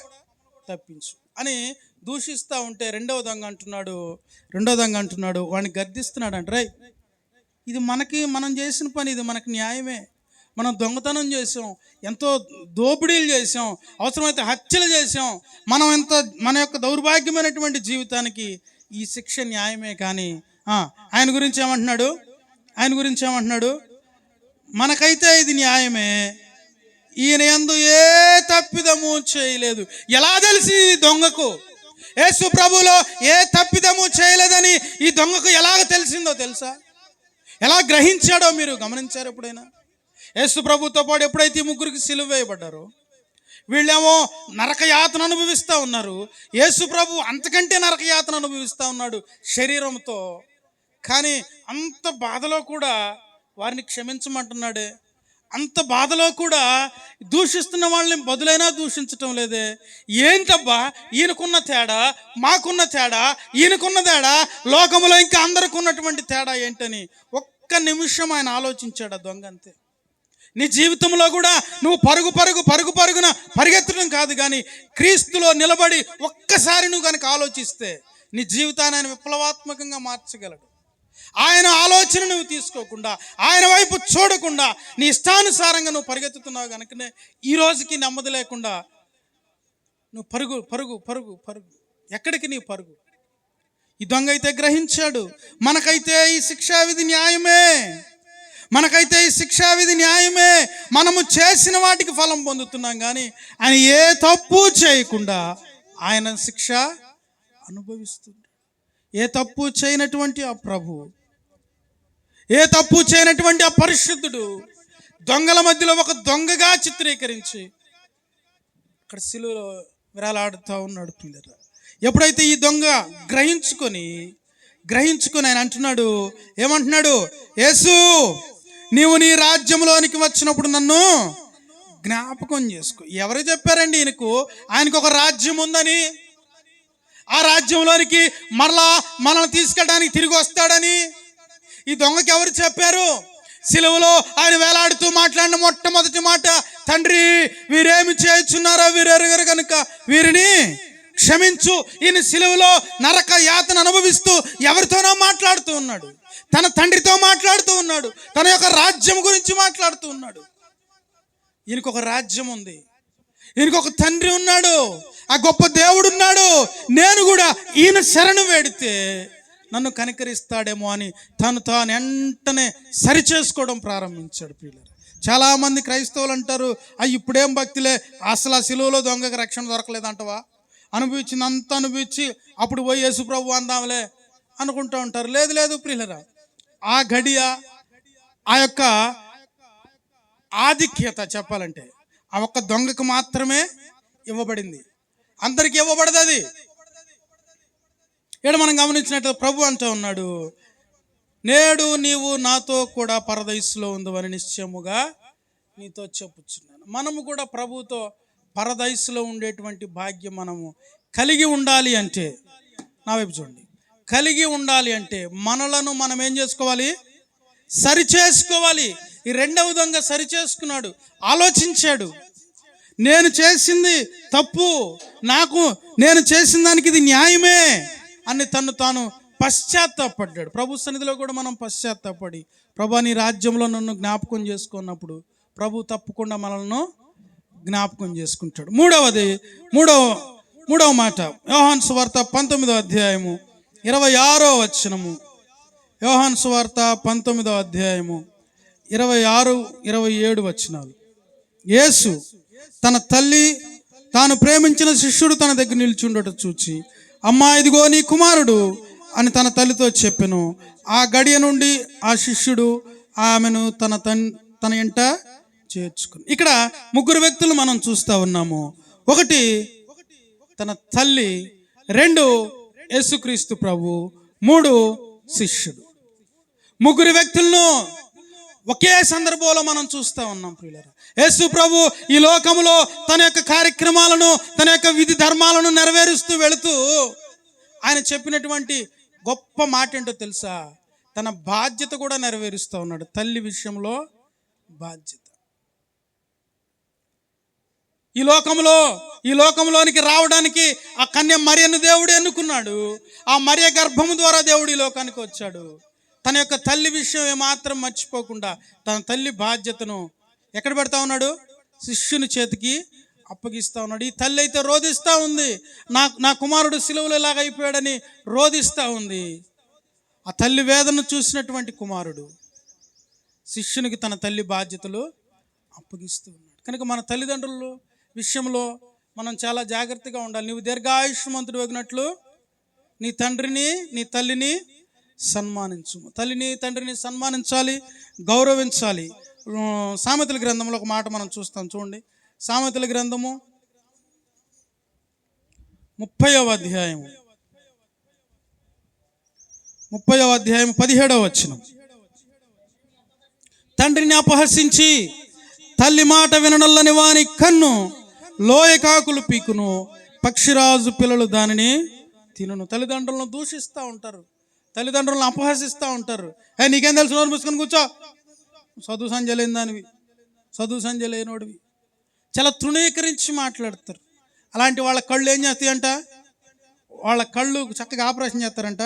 తప్పించు అని దూషిస్తూ ఉంటే రెండవ దొంగ అంటున్నాడు వాడిని గద్దిస్తున్నాడు అంట, రై ఇది మనం చేసిన పని, ఇది మనకు న్యాయమే. మనం దొంగతనం చేసాం, ఎంతో దోపిడీలు చేసాం, అవసరమైతే హత్యలు చేసాం. మన యొక్క దౌర్భాగ్యమైనటువంటి జీవితానికి ఈ శిక్ష న్యాయమే. కానీ ఆయన గురించి ఏమంటున్నాడు? మనకైతే ఇది న్యాయమే, ఈయన యందు ఏ తప్పిదము చేయలేదు. ఎలా తెలిసి ఈ దొంగకు యేసు ప్రభువులో ఏ తప్పిదము చేయలేదని ఈ దొంగకు ఎలాగ తెలిసిందో తెలుసా? ఎలా గ్రహించాడో మీరు గమనించారు ఎప్పుడైనా? యేసు ప్రభుతో పాటు ఎప్పుడైతే ఈ ముగ్గురికి సిలువ వేయబడ్డారో వీళ్ళేమో నరకయాతన అనుభవిస్తూ ఉన్నారు. యేసు ప్రభు అంతకంటే నరకయాతన అనుభవిస్తూ ఉన్నాడు శరీరంతో. కానీ అంత బాధలో కూడా వారిని క్షమించమంటున్నాడే, అంత బాధలో కూడా దూషిస్తున్న వాళ్ళని బదులైనా దూషించటం లేదే. ఏంటబ్బా ఈయనకున్న తేడా, మాకున్న తేడా, ఈయనకున్న తేడా, లోకంలో ఇంకా అందరికి ఉన్నటువంటి తేడా ఏంటని ఒక్క నిమిషం ఆయన ఆలోచించాడు ఆ దొంగ. అంతే. నీ జీవితంలో కూడా నువ్వు పరుగున పరిగెత్తడం కాదు, కానీ క్రీస్తులో నిలబడి ఒక్కసారి నువ్వు కనుక ఆలోచిస్తే నీ జీవితాన్ని ఆయన విప్లవాత్మకంగా మార్చగలడు. ఆయన ఆలోచన నువ్వు తీసుకోకుండా, ఆయన వైపు చూడకుండా నీ ఇష్టానుసారంగా నువ్వు పరిగెత్తుతున్నావు కనుకనే ఈ రోజుకి నెమ్మది లేకుండా నువ్వు పరుగు. ఎక్కడికి నీ పరుగు? ఈ దొంగ అయితే గ్రహించాడు, మనకైతే ఈ శిక్షావిధి న్యాయమే, మనము చేసిన వాటికి ఫలం పొందుతున్నాం. కానీ ఆయన ఏ తప్పు చేయకుండా ఆయన శిక్ష అనుభవిస్తున్నాడు. ఏ తప్పు చేయనటువంటి ఆ ప్రభు, ఏ తప్పు చేయనటువంటి ఆ పరిశుద్ధుడు దొంగల మధ్యలో ఒక దొంగగా చిత్రీకరించి అక్కడ సిలువలో విరాలాడుతూ ఉన్నాడు పిల్లరా. ఎప్పుడైతే ఈ దొంగ గ్రహించుకొని ఆయన అంటున్నాడు, ఏమంటున్నాడు? యేసు, నీవు నీ రాజ్యంలోనికి వచ్చినప్పుడు నన్ను జ్ఞాపకం చేసుకో. ఎవరు చెప్పారండి ఆయనకు ఒక రాజ్యం ఉందని, ఆ రాజ్యంలోనికి మనల్ని తీసుకెళ్ళడానికి తిరిగి వస్తాడని ఈ దొంగకి ఎవరు చెప్పారు? సిలువలో ఆయన వేలాడుతూ మాట్లాడిన మొట్టమొదటి మాట, తండ్రి వీరేమి చేయుచున్నారో వీరెరుగరు కనుక వీరిని క్షమించు. ఈయన సిలువలో నరక యాతన అనుభవిస్తూ ఎవరితోనో మాట్లాడుతూ ఉన్నాడు, తన తండ్రితో మాట్లాడుతూ ఉన్నాడు, తన యొక్క రాజ్యం గురించి మాట్లాడుతూ ఉన్నాడు. ఈయనకు ఒక రాజ్యం ఉంది, ఈయనకు ఒక తండ్రి ఉన్నాడు, ఆ గొప్ప దేవుడు ఉన్నాడు. నేను కూడా ఈయన శరణు వేడితే నన్ను కనికరిస్తాడేమో అని తాను వెంటనే సరిచేసుకోవడం ప్రారంభించాడు. పిల్లలు చాలామంది క్రైస్తవులు అంటారు, ఇప్పుడేం భక్తిలే, అసలు ఆ సిలువలో దొంగకి రక్షణ దొరకలేదంటవా, అంతా అనుభవించి అప్పుడు పోయి యేసు ప్రభు అందాంలే అనుకుంటూ ఉంటారు. లేదు ప్రియులరా, ఆ గడియ, ఆ యొక్క ఆధిక్యత చెప్పాలంటే ఆ ఒక్క దొంగకు మాత్రమే ఇవ్వబడింది, అందరికి ఇవ్వబడదు. అది ఇక్కడ మనం గమనించినట్టు ప్రభు అంటూ ఉన్నాడు, నేడు నీవు నాతో కూడా పరదైసులో ఉందని నిశ్చయముగా నీతో చెప్పుచున్నాను. మనము కూడా ప్రభుతో పరదైసులో ఉండేటువంటి భాగ్యం మనము కలిగి ఉండాలి అంటే, నా వైపు చూడండి, కలిగి ఉండాలి అంటే మనలను మనం ఏం చేసుకోవాలి? సరిచేసుకోవాలి. ఈ రెండవ దొంగ సరిచేసుకున్నాడు, ఆలోచించాడు, నేను చేసింది తప్పు, నేను చేసిన దానికి ఇది న్యాయమే అని తాను పశ్చాత్తాపడ్డాడు. ప్రభు సన్నిధిలో కూడా మనం పశ్చాత్తాపడి, ప్రభు నీ రాజ్యంలో నన్ను జ్ఞాపకం చేసుకున్నప్పుడు ప్రభు తప్పకుండా మనల్ని జ్ఞాపకం చేసుకుంటాడు. మూడవ మాట, యోహాను సువార్త 19వ అధ్యాయము 26వ వచనము. యోహాను సువార్త 19వ అధ్యాయము 26, 27 వచనాలు. యేసు తన తల్లి, తాను ప్రేమించిన శిష్యుడు తన దగ్గర నిల్చుండట చూచి, అమ్మా ఇదిగో నీ కుమారుడు అని తన తల్లితో చెప్పెను. ఆ గడియ నుండి ఆ శిష్యుడు ఆమెను తన ఇంట చేర్చుకుని. ఇక్కడ ముగ్గురు వ్యక్తులు మనం చూస్తూ ఉన్నాము. ఒకటి తన తల్లి, రెండు యేసుక్రీస్తు ప్రభు, మూడు శిష్యుడు. ముగ్గురు వ్యక్తులను ఒకే సందర్భంలో మనం చూస్తూ ఉన్నాం ప్రియులారా. యేసు ప్రభు ఈ లోకంలో తన యొక్క కార్యక్రమాలను, తన యొక్క విధి ధర్మాలను నెరవేరుస్తూ వెళుతూ ఆయన చెప్పినటువంటి గొప్ప మాట ఏంటో తెలుసా? తన బాధ్యత కూడా నెరవేరుస్తూ ఉన్నాడు. తల్లి విషయంలో బాధ్యత. ఈ లోకంలోనికి రావడానికి ఆ కన్య మరియను దేవుడు ఎన్నుకున్నాడు. ఆ మరియ గర్భము ద్వారా దేవుడు ఈ లోకానికి వచ్చాడు. తన యొక్క తల్లి విషయం ఏమాత్రం మర్చిపోకుండా తన తల్లి బాధ్యతను ఎక్కడ పెడతా ఉన్నాడు? శిష్యుని చేతికి అప్పగిస్తూ ఉన్నాడు. ఈ తల్లి అయితే రోధిస్తూ ఉంది, నా కుమారుడు సిలువలో ఇలాగ అయిపోయాడని రోధిస్తూ ఉంది. ఆ తల్లి వేదన చూసినటువంటి కుమారుడు శిష్యునికి తన తల్లి బాధ్యతలు అప్పగిస్తూ ఉన్నాడు. కనుక మన తల్లిదండ్రుల విషయంలో మనం చాలా జాగ్రత్తగా ఉండాలి. నీవు దీర్ఘాయుష్మంతుడు వగినట్లు నీ తండ్రిని నీ తల్లిని సన్మానించు. తల్లిని తండ్రిని సన్మానించాలి, గౌరవించాలి. సామెతల గ్రంథంలో ఒక మాట మనం చూస్తాం, చూడండి. సామెతల గ్రంథము 30వ అధ్యాయము 17వ వచనం. తండ్రిని అపహసించి తల్లి మాట విననల్లని వాని కన్ను లోయ కాకులు పీకును, పక్షిరాజు పిల్లలు దానిని తినును. తల్లిదండ్రులను దూషిస్తూ ఉంటారు, తల్లిదండ్రులను అపహసిస్తూ ఉంటారు. నీకేం తెలుసు, నోరు మూసుకొని కూర్చో, చదువు సంజయ్ లేని దానివి, చదువు సంజయ్ లేనోడివి, చాలా తృణీకరించి మాట్లాడతారు. అలాంటి వాళ్ళ కళ్ళు ఏం చేస్తాయంట? వాళ్ళ కళ్ళు చక్కగా ఆపరేషన్ చేస్తారంట.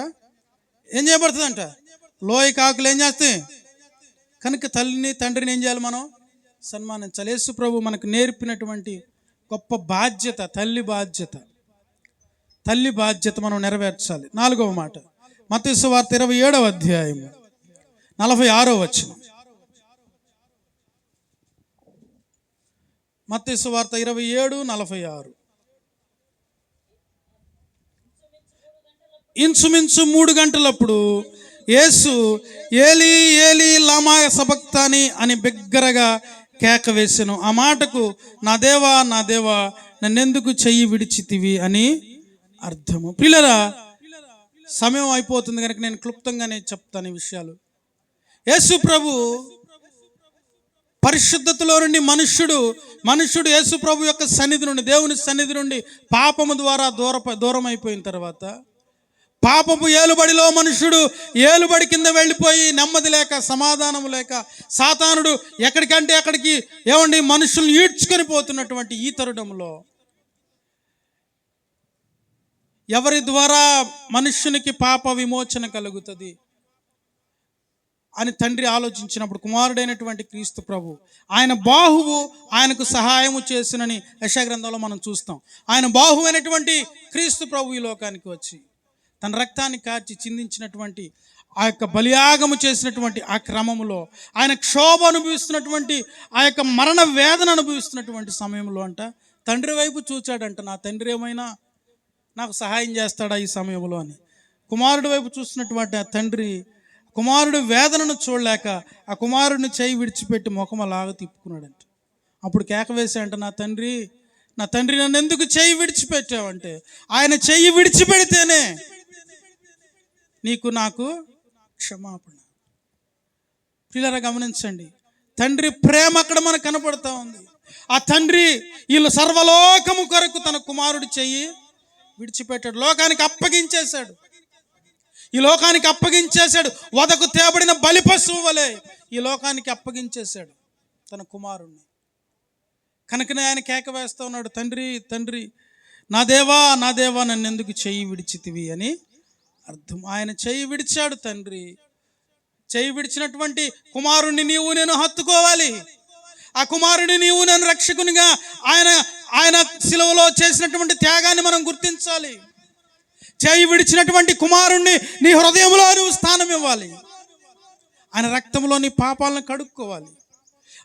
ఏం చేయబడుతుందంట? లోయ కాకులు ఏం చేస్తాయి? కనుక తల్లిని తండ్రిని ఏం చేయాలి? మనం సన్మానించాలి. యేసు ప్రభు మనకు నేర్పినటువంటి గొప్ప బాధ్యత తల్లి బాధ్యత. తల్లి బాధ్యత మనం నెరవేర్చాలి. 4వ మాట, మత్తయి సువార్త 27వ అధ్యాయము 46వ వచనం. మత్తయి సువార్త 27:46. ఇంచుమించు 3 గంటలప్పుడు యేసు ఏలీ ఏలీ లామా సబక్తాని అని బిగ్గరగా కేక వేసెను. ఆ మాటకు నా దేవా నా దేవా నన్నెందుకు చెయ్యి విడిచితివి అని అర్థము. ప్రియులారా, సమయం అయిపోతుంది కనుక నేను క్లుప్తంగానే చెప్తాను ఈ విషయాలు. యేసు ప్రభు పరిశుద్ధతలో నుండి మనుష్యుడు యేసు ప్రభు యొక్క సన్నిధి నుండి, దేవుని సన్నిధి నుండి పాపము ద్వారా దూరం అయిపోయిన తర్వాత, పాపపు ఏలుబడిలో మనుష్యుడు ఏలుబడి కింద వెళ్ళిపోయి నెమ్మది లేక సమాధానం లేక సాతానుడు ఎక్కడికంటే అక్కడికి మనుషులను ఈడ్చుకొని పోతున్నటువంటి ఈ తరుణంలో ఎవరి ద్వారా మనుష్యునికి పాప విమోచన కలుగుతుంది అని తండ్రి ఆలోచించినప్పుడు కుమారుడైనటువంటి క్రీస్తు ప్రభు ఆయన బాహువు ఆయనకు సహాయము చేసినని యెషయా గ్రంథంలో మనం చూస్తాం. ఆయన బాహువు అయినటువంటి క్రీస్తు ప్రభు ఈ లోకానికి వచ్చి తన రక్తాన్ని కార్చి చిందించినటువంటి ఆ యొక్క బలియాగము చేసినటువంటి ఆ క్రమంలో ఆయన క్షోభ అనుభవిస్తున్నటువంటి ఆ యొక్క మరణ వేదన అనుభవిస్తున్నటువంటి సమయంలో అంట తండ్రి వైపు చూచాడంట. నా తండ్రి ఏమైనా నాకు సహాయం చేస్తాడా ఈ సమయంలో అని. కుమారుడి వైపు చూస్తున్నటువంటి ఆ తండ్రి కుమారుడు వేదనను చూడలేక ఆ కుమారుడిని చేయి విడిచిపెట్టి ముఖం అలాగా తిప్పుకున్నాడంట. అప్పుడు కేక వేసాడంట, నా తండ్రి నన్ను ఎందుకు చేయి విడిచిపెట్టావంటే, ఆయన చెయ్యి విడిచిపెడితేనే నీకు నాకు క్షమాపణ. పిల్లరా గమనించండి, తండ్రి ప్రేమ అక్కడ మనకు కనపడతా ఉంది. ఆ తండ్రి వీళ్ళు సర్వలోకము కొరకు తన కుమారుడు చెయ్యి విడిచిపెట్టాడు, లోకానికి అప్పగించేశాడు. ఈ లోకానికి అప్పగించేశాడు, వదకు తేబడిన బలి పశువు వలె ఈ లోకానికి అప్పగించేశాడు తన కుమారుణ్ణి. కనుకనే ఆయన కేక వేస్తూ ఉన్నాడు, తండ్రి నా దేవా నన్ను ఎందుకు చెయ్యి విడిచితివి అని అర్థం. ఆయన చెయ్యి విడిచాడు. తండ్రి చెయ్యి విడిచినటువంటి కుమారుణ్ణి నీవు నేను హత్తుకోవాలి. ఆ కుమారుని నీవు నేను రక్షకునిగా ఆయన శిలువలో చేసినటువంటి త్యాగాన్ని మనం గుర్తించాలి. చేయి విడిచినటువంటి కుమారుణ్ణి నీ హృదయంలో నువ్వు స్థానం ఇవ్వాలి. ఆయన రక్తంలో నీ పాపాలను కడుక్కోవాలి.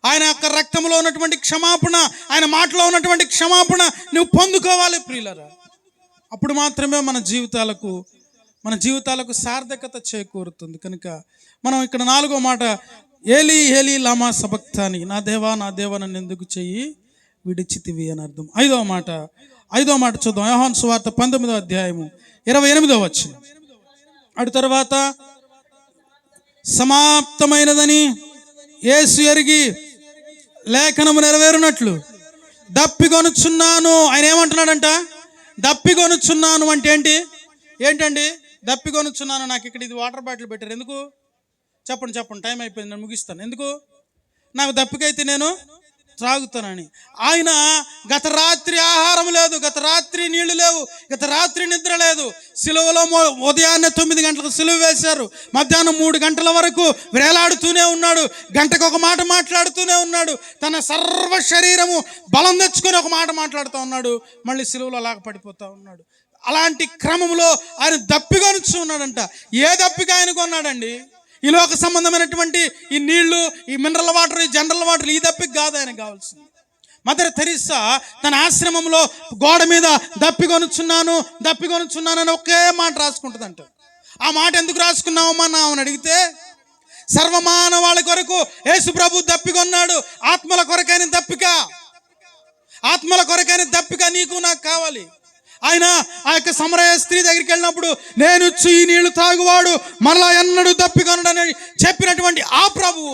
ఆయన యొక్క రక్తంలో ఉన్నటువంటి క్షమాపణ, ఆయన మాటలో ఉన్నటువంటి క్షమాపణ నువ్వు పొందుకోవాలి ప్రియులరా. అప్పుడు మాత్రమే మన జీవితాలకు సార్థకత చేకూరుతుంది. కనుక మనం ఇక్కడ 4వ మాట ఏలీ ఏలీ లామా సబక్తాని, నా దేవా నన్ను ఎందుకు చెయ్యి విడిచితివి అని అర్థం. ఐదో మాట చూద్దాం. యోహాను సువార్త 19వ అధ్యాయము 28వ వచనం. అటు తర్వాత సమాప్తమైనదని యేసు ఎరిగి లేఖనము నెరవేరునట్లు దప్పికొనుచున్నాను. ఆయన ఏమంటున్నాడంట? దప్పికొనుచున్నాను అంటే ఏంటండి దప్పికొనుచున్నాను? నాకు ఇక్కడ ఇది వాటర్ బాటిల్ పెట్టారు ఎందుకు? చెప్పండి, టైం అయిపోయింది, నేను ముగిస్తాను. ఎందుకు? నాకు దప్పికైతే నేను త్రాగుతానని. ఆయన గత రాత్రి ఆహారం లేదు, గత రాత్రి నీళ్లు లేవు, గత రాత్రి నిద్ర లేదు. సిలువలో ఉదయాన్నే 9 గంటలకు సిలువ వేశారు, మధ్యాహ్నం 3 గంటల వరకు వేలాడుతూనే ఉన్నాడు, గంటకు ఒక మాట మాట్లాడుతూనే ఉన్నాడు. తన సర్వ శరీరము బలం తెచ్చుకొని ఒక మాట మాట్లాడుతూ ఉన్నాడు, మళ్ళీ సిలువలో అలాగ పడిపోతూ ఉన్నాడు. అలాంటి క్రమంలో ఆయన దప్పికొనుచు ఉన్నాడంట. ఏ దప్పిక ఆయన కొన్నాడండి? ఈ లోక సంబంధమైనటువంటి ఈ నీళ్లు, ఈ మినరల్ వాటర్, ఈ జనరల్ వాటర్, ఈ దప్పిక కాదు ఆయన కావాల్సింది. మదర్ తెరీసా తన ఆశ్రమంలో గోడ మీద దప్పికొనుచున్నాను అని ఒకే మాట రాసుకుంటుందంట. ఆ మాట ఎందుకు రాసుకున్నావమ్మా నా అని అడిగితే, సర్వమానవాళ్ళ కొరకు యేసు ప్రభు దప్పికొన్నాడు. ఆత్మల కొరకైన దప్పిక నీకు నాకు కావాలి. ఆయన ఆ యొక్క సమరయ స్త్రీ దగ్గరికి వెళ్ళినప్పుడు, నేను ఈ నీళ్లు తాగువాడు మరలా ఎన్నడూ దప్పికొనడని చెప్పినటువంటి ఆ ప్రభువు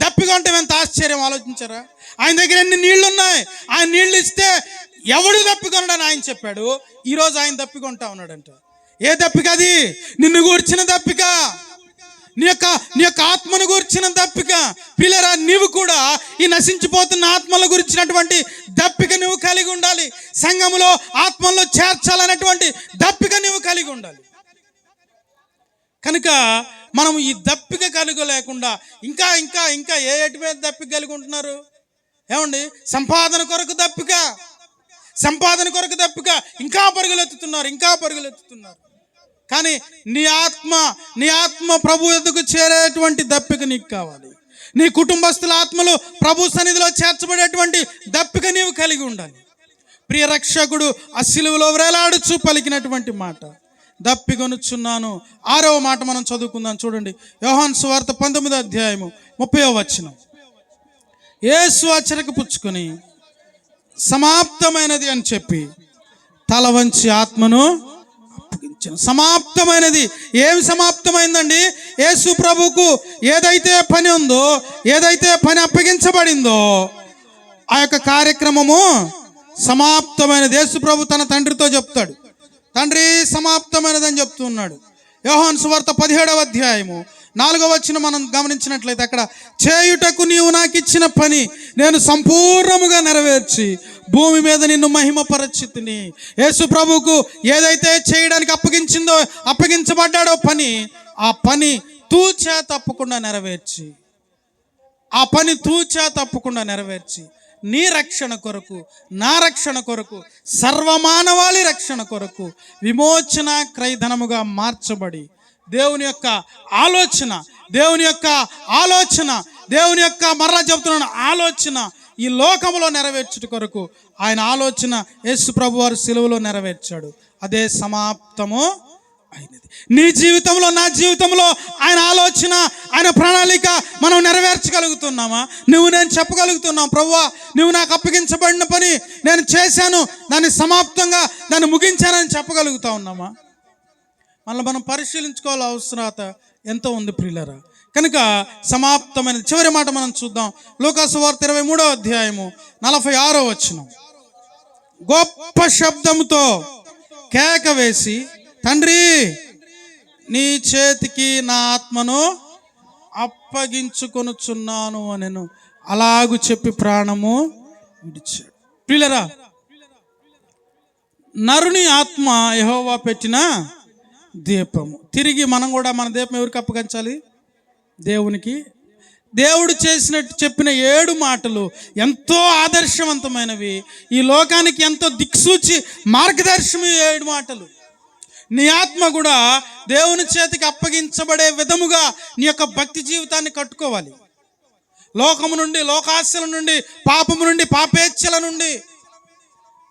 దప్పికొనటం ఎంత ఆశ్చర్యం ఆలోచించారా? ఆయన దగ్గర ఎన్ని నీళ్లు ఉన్నాయి, ఆయన నీళ్లు ఇస్తే ఎవడు దప్పికొనడని ఆయన చెప్పాడు. ఈరోజు ఆయన దప్పికొంటా ఉన్నాడంట. ఏ దప్పిక అది? నిన్ను గూర్చిన దప్పిక, నీ యొక్క ఆత్మను గురించిన దప్పిక. పిల్లరా, నీవు కూడా ఈ నశించిపోతున్న ఆత్మల గురించినటువంటి దప్పిక నువ్వు కలిగి ఉండాలి. సంఘములో ఆత్మల్లో చేర్చాలనేటువంటి దప్పిక నువ్వు కలిగి ఉండాలి. కనుక మనం ఈ దప్పిక కలిగి లేకుండా ఇంకా ఇంకా ఇంకా ఏటి మీద దప్పిక కలిగి ఉంటున్నారు ఏమండి? సంపాదన కొరకు దప్పిక ఇంకా పరుగులెత్తుతున్నారు. కానీ నీ ఆత్మ ప్రభు ఎదుగు చేరేటువంటి దప్పిక నీకు కావాలి. నీ కుటుంబస్తుల ఆత్మలు ప్రభు సన్నిధిలో చేర్చబడేటువంటి దప్పిక నీవు కలిగి ఉండాలి. ప్రియ రక్షకుడు ఆ సిలువలో వేలాడుచు పలికినటువంటి మాట దప్పికొనుచున్నాను. 6వ మాట మనం చదువుకుందాం. చూడండి, యోహాను సువార్త 19వ అధ్యాయము 30వ వచనం. యేసు అచ్చరికి పుచ్చుకొని సమాప్తమైనది అని చెప్పి తల వంచి ఆత్మను సమాప్తమైనది. ఏం సమాప్తమైందండి? యేసు ప్రభుకు ఏదైతే పని ఉందో, ఏదైతే పని అప్పగించబడిందో ఆ యొక్క కార్యక్రమము సమాప్తమైనది. యేసు ప్రభు తన తండ్రితో చెప్తాడు, తండ్రి సమాప్తమైనదని చెప్తున్నాడు. యోహాను సువార్త 17వ అధ్యాయము 4వ వచనం మనం గమనించినట్లయితే, అక్కడ చేయుటకు నీవు నాకు ఇచ్చిన పని నేను సంపూర్ణముగా నెరవేర్చి భూమి మీద నిన్ను మహిమపరచితిని. యేసు ప్రభువుకు ఏదైతే చేయడానికి అప్పగించబడ్డాడో పని, ఆ పని తూచా తప్పకుండా నెరవేర్చి నీ రక్షణ కొరకు, నా రక్షణ కొరకు, సర్వమానవాళి రక్షణ కొరకు విమోచన క్రయధనముగా మార్చబడి దేవుని యొక్క మరలా చెబుతున్నాను ఆలోచన ఈ లోకములో నెరవేర్చుట కొరకు ఆయన ఆలోచన యేసు ప్రభు వారు సిలువలో నెరవేర్చాడు. అదే సమాప్తము అయినది. నీ జీవితంలో, నా జీవితంలో ఆయన ఆలోచన, ఆయన ప్రణాళిక మనం నెరవేర్చగలుగుతున్నామా? నేను చెప్పగలుగుతున్నాం, ప్రభువా నువ్వు నాకు అప్పగించబడిన పని నేను చేశాను, దాన్ని సమాప్తంగా దాన్ని ముగించానని చెప్పగలుగుతా ఉన్నామా? మనం పరిశీలించుకోవాల అవసరత ఎంతో ఉంది ప్రియులారా. కనుక సమాప్తమైన చివరి మాట మనం చూద్దాం. లూకాసు వార్త 23వ అధ్యాయము 46వ వచనం. గొప్ప శబ్దంతో కేక వేసి, తండ్రి నీ చేతికి నా ఆత్మను అప్పగించుకొనుచున్నాను అనెను. అలాగు చెప్పి ప్రాణము విడిచాడు. ప్రియులారా, నరుని ఆత్మ యెహోవా పెట్టిన దీపము. తిరిగి మనం కూడా మన దీపం ఎవరికి అప్పగించాలి? దేవునికి. దేవుడు చెప్పిన 7 మాటలు ఎంతో ఆదర్శవంతమైనవి. ఈ లోకానికి ఎంతో దిక్సూచి మార్గదర్శనం 7 మాటలు. నీ ఆత్మ కూడా దేవుని చేతికి అప్పగించబడే విధముగా నీ యొక్క భక్తి జీవితాన్ని కట్టుకోవాలి. లోకము నుండి, లోకాశల నుండి, పాపము నుండి, పాపేచ్ఛల నుండి,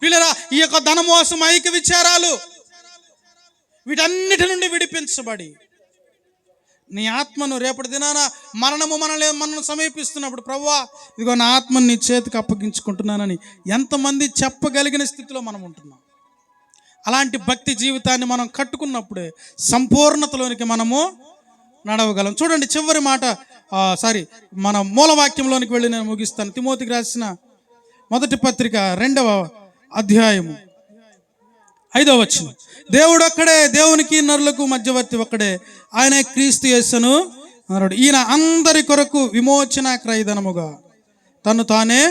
పిల్లరా ఈ యొక్క ధనమోసం, ఐక్య విచారాలు, వీటన్నిటి నుండి విడిపించబడి నీ ఆత్మను రేపటి దినాన మరణము మనల్ని సమీపిస్తున్నప్పుడు, ప్రభువా ఇదిగో నా ఆత్మను నీ చేతికి అప్పగించుకుంటున్నానని ఎంతమంది చెప్పగలిగిన స్థితిలో మనం ఉంటున్నాం? అలాంటి భక్తి జీవితాన్ని మనం కట్టుకున్నప్పుడే సంపూర్ణతలోనికి మనము నడవగలం. చూడండి చివరి మాట, మన మూలవాక్యంలోనికి వెళ్ళి నేను ముగిస్తాను. తిమోతికి రాసిన మొదటి పత్రిక 2వ అధ్యాయము 5వ వచనం. దేవుడు ఒక్కడే, దేవునికి నరులకు మధ్యవర్తి ఒక్కడే, ఆయన క్రీస్తు యేసును నరుడు. ఈయన అందరి కొరకు విమోచన క్రయధనముగా తను తానే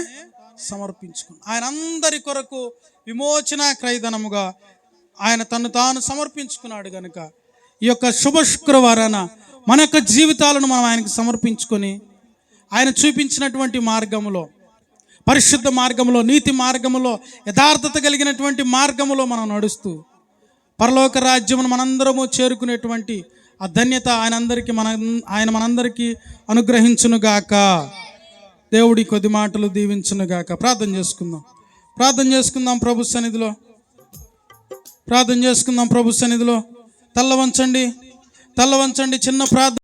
సమర్పించుకున్నాడు. ఆయన అందరి కొరకు విమోచన క్రయధనముగా ఆయన తను తాను సమర్పించుకున్నాడు గనుక ఈ యొక్క శుభ శుక్రవారాన మన యొక్క జీవితాలను మనం ఆయనకు సమర్పించుకొని ఆయన చూపించినటువంటి మార్గములో, పరిశుద్ధ మార్గములో, నీతి మార్గములో, యథార్థత కలిగినటువంటి మార్గములో మనం నడుస్తూ పరలోక రాజ్యమును మనందరము చేరుకునేటువంటి ఆ ధన్యత ఆయన మనందరికీ అనుగ్రహించునుగాక. దేవుడి కొద్ది మాటలు దీవించునుగాక. ప్రార్థన చేసుకుందాం ప్రభు సన్నిధిలో. తల్ల వంచండి చిన్న ప్రార్థన.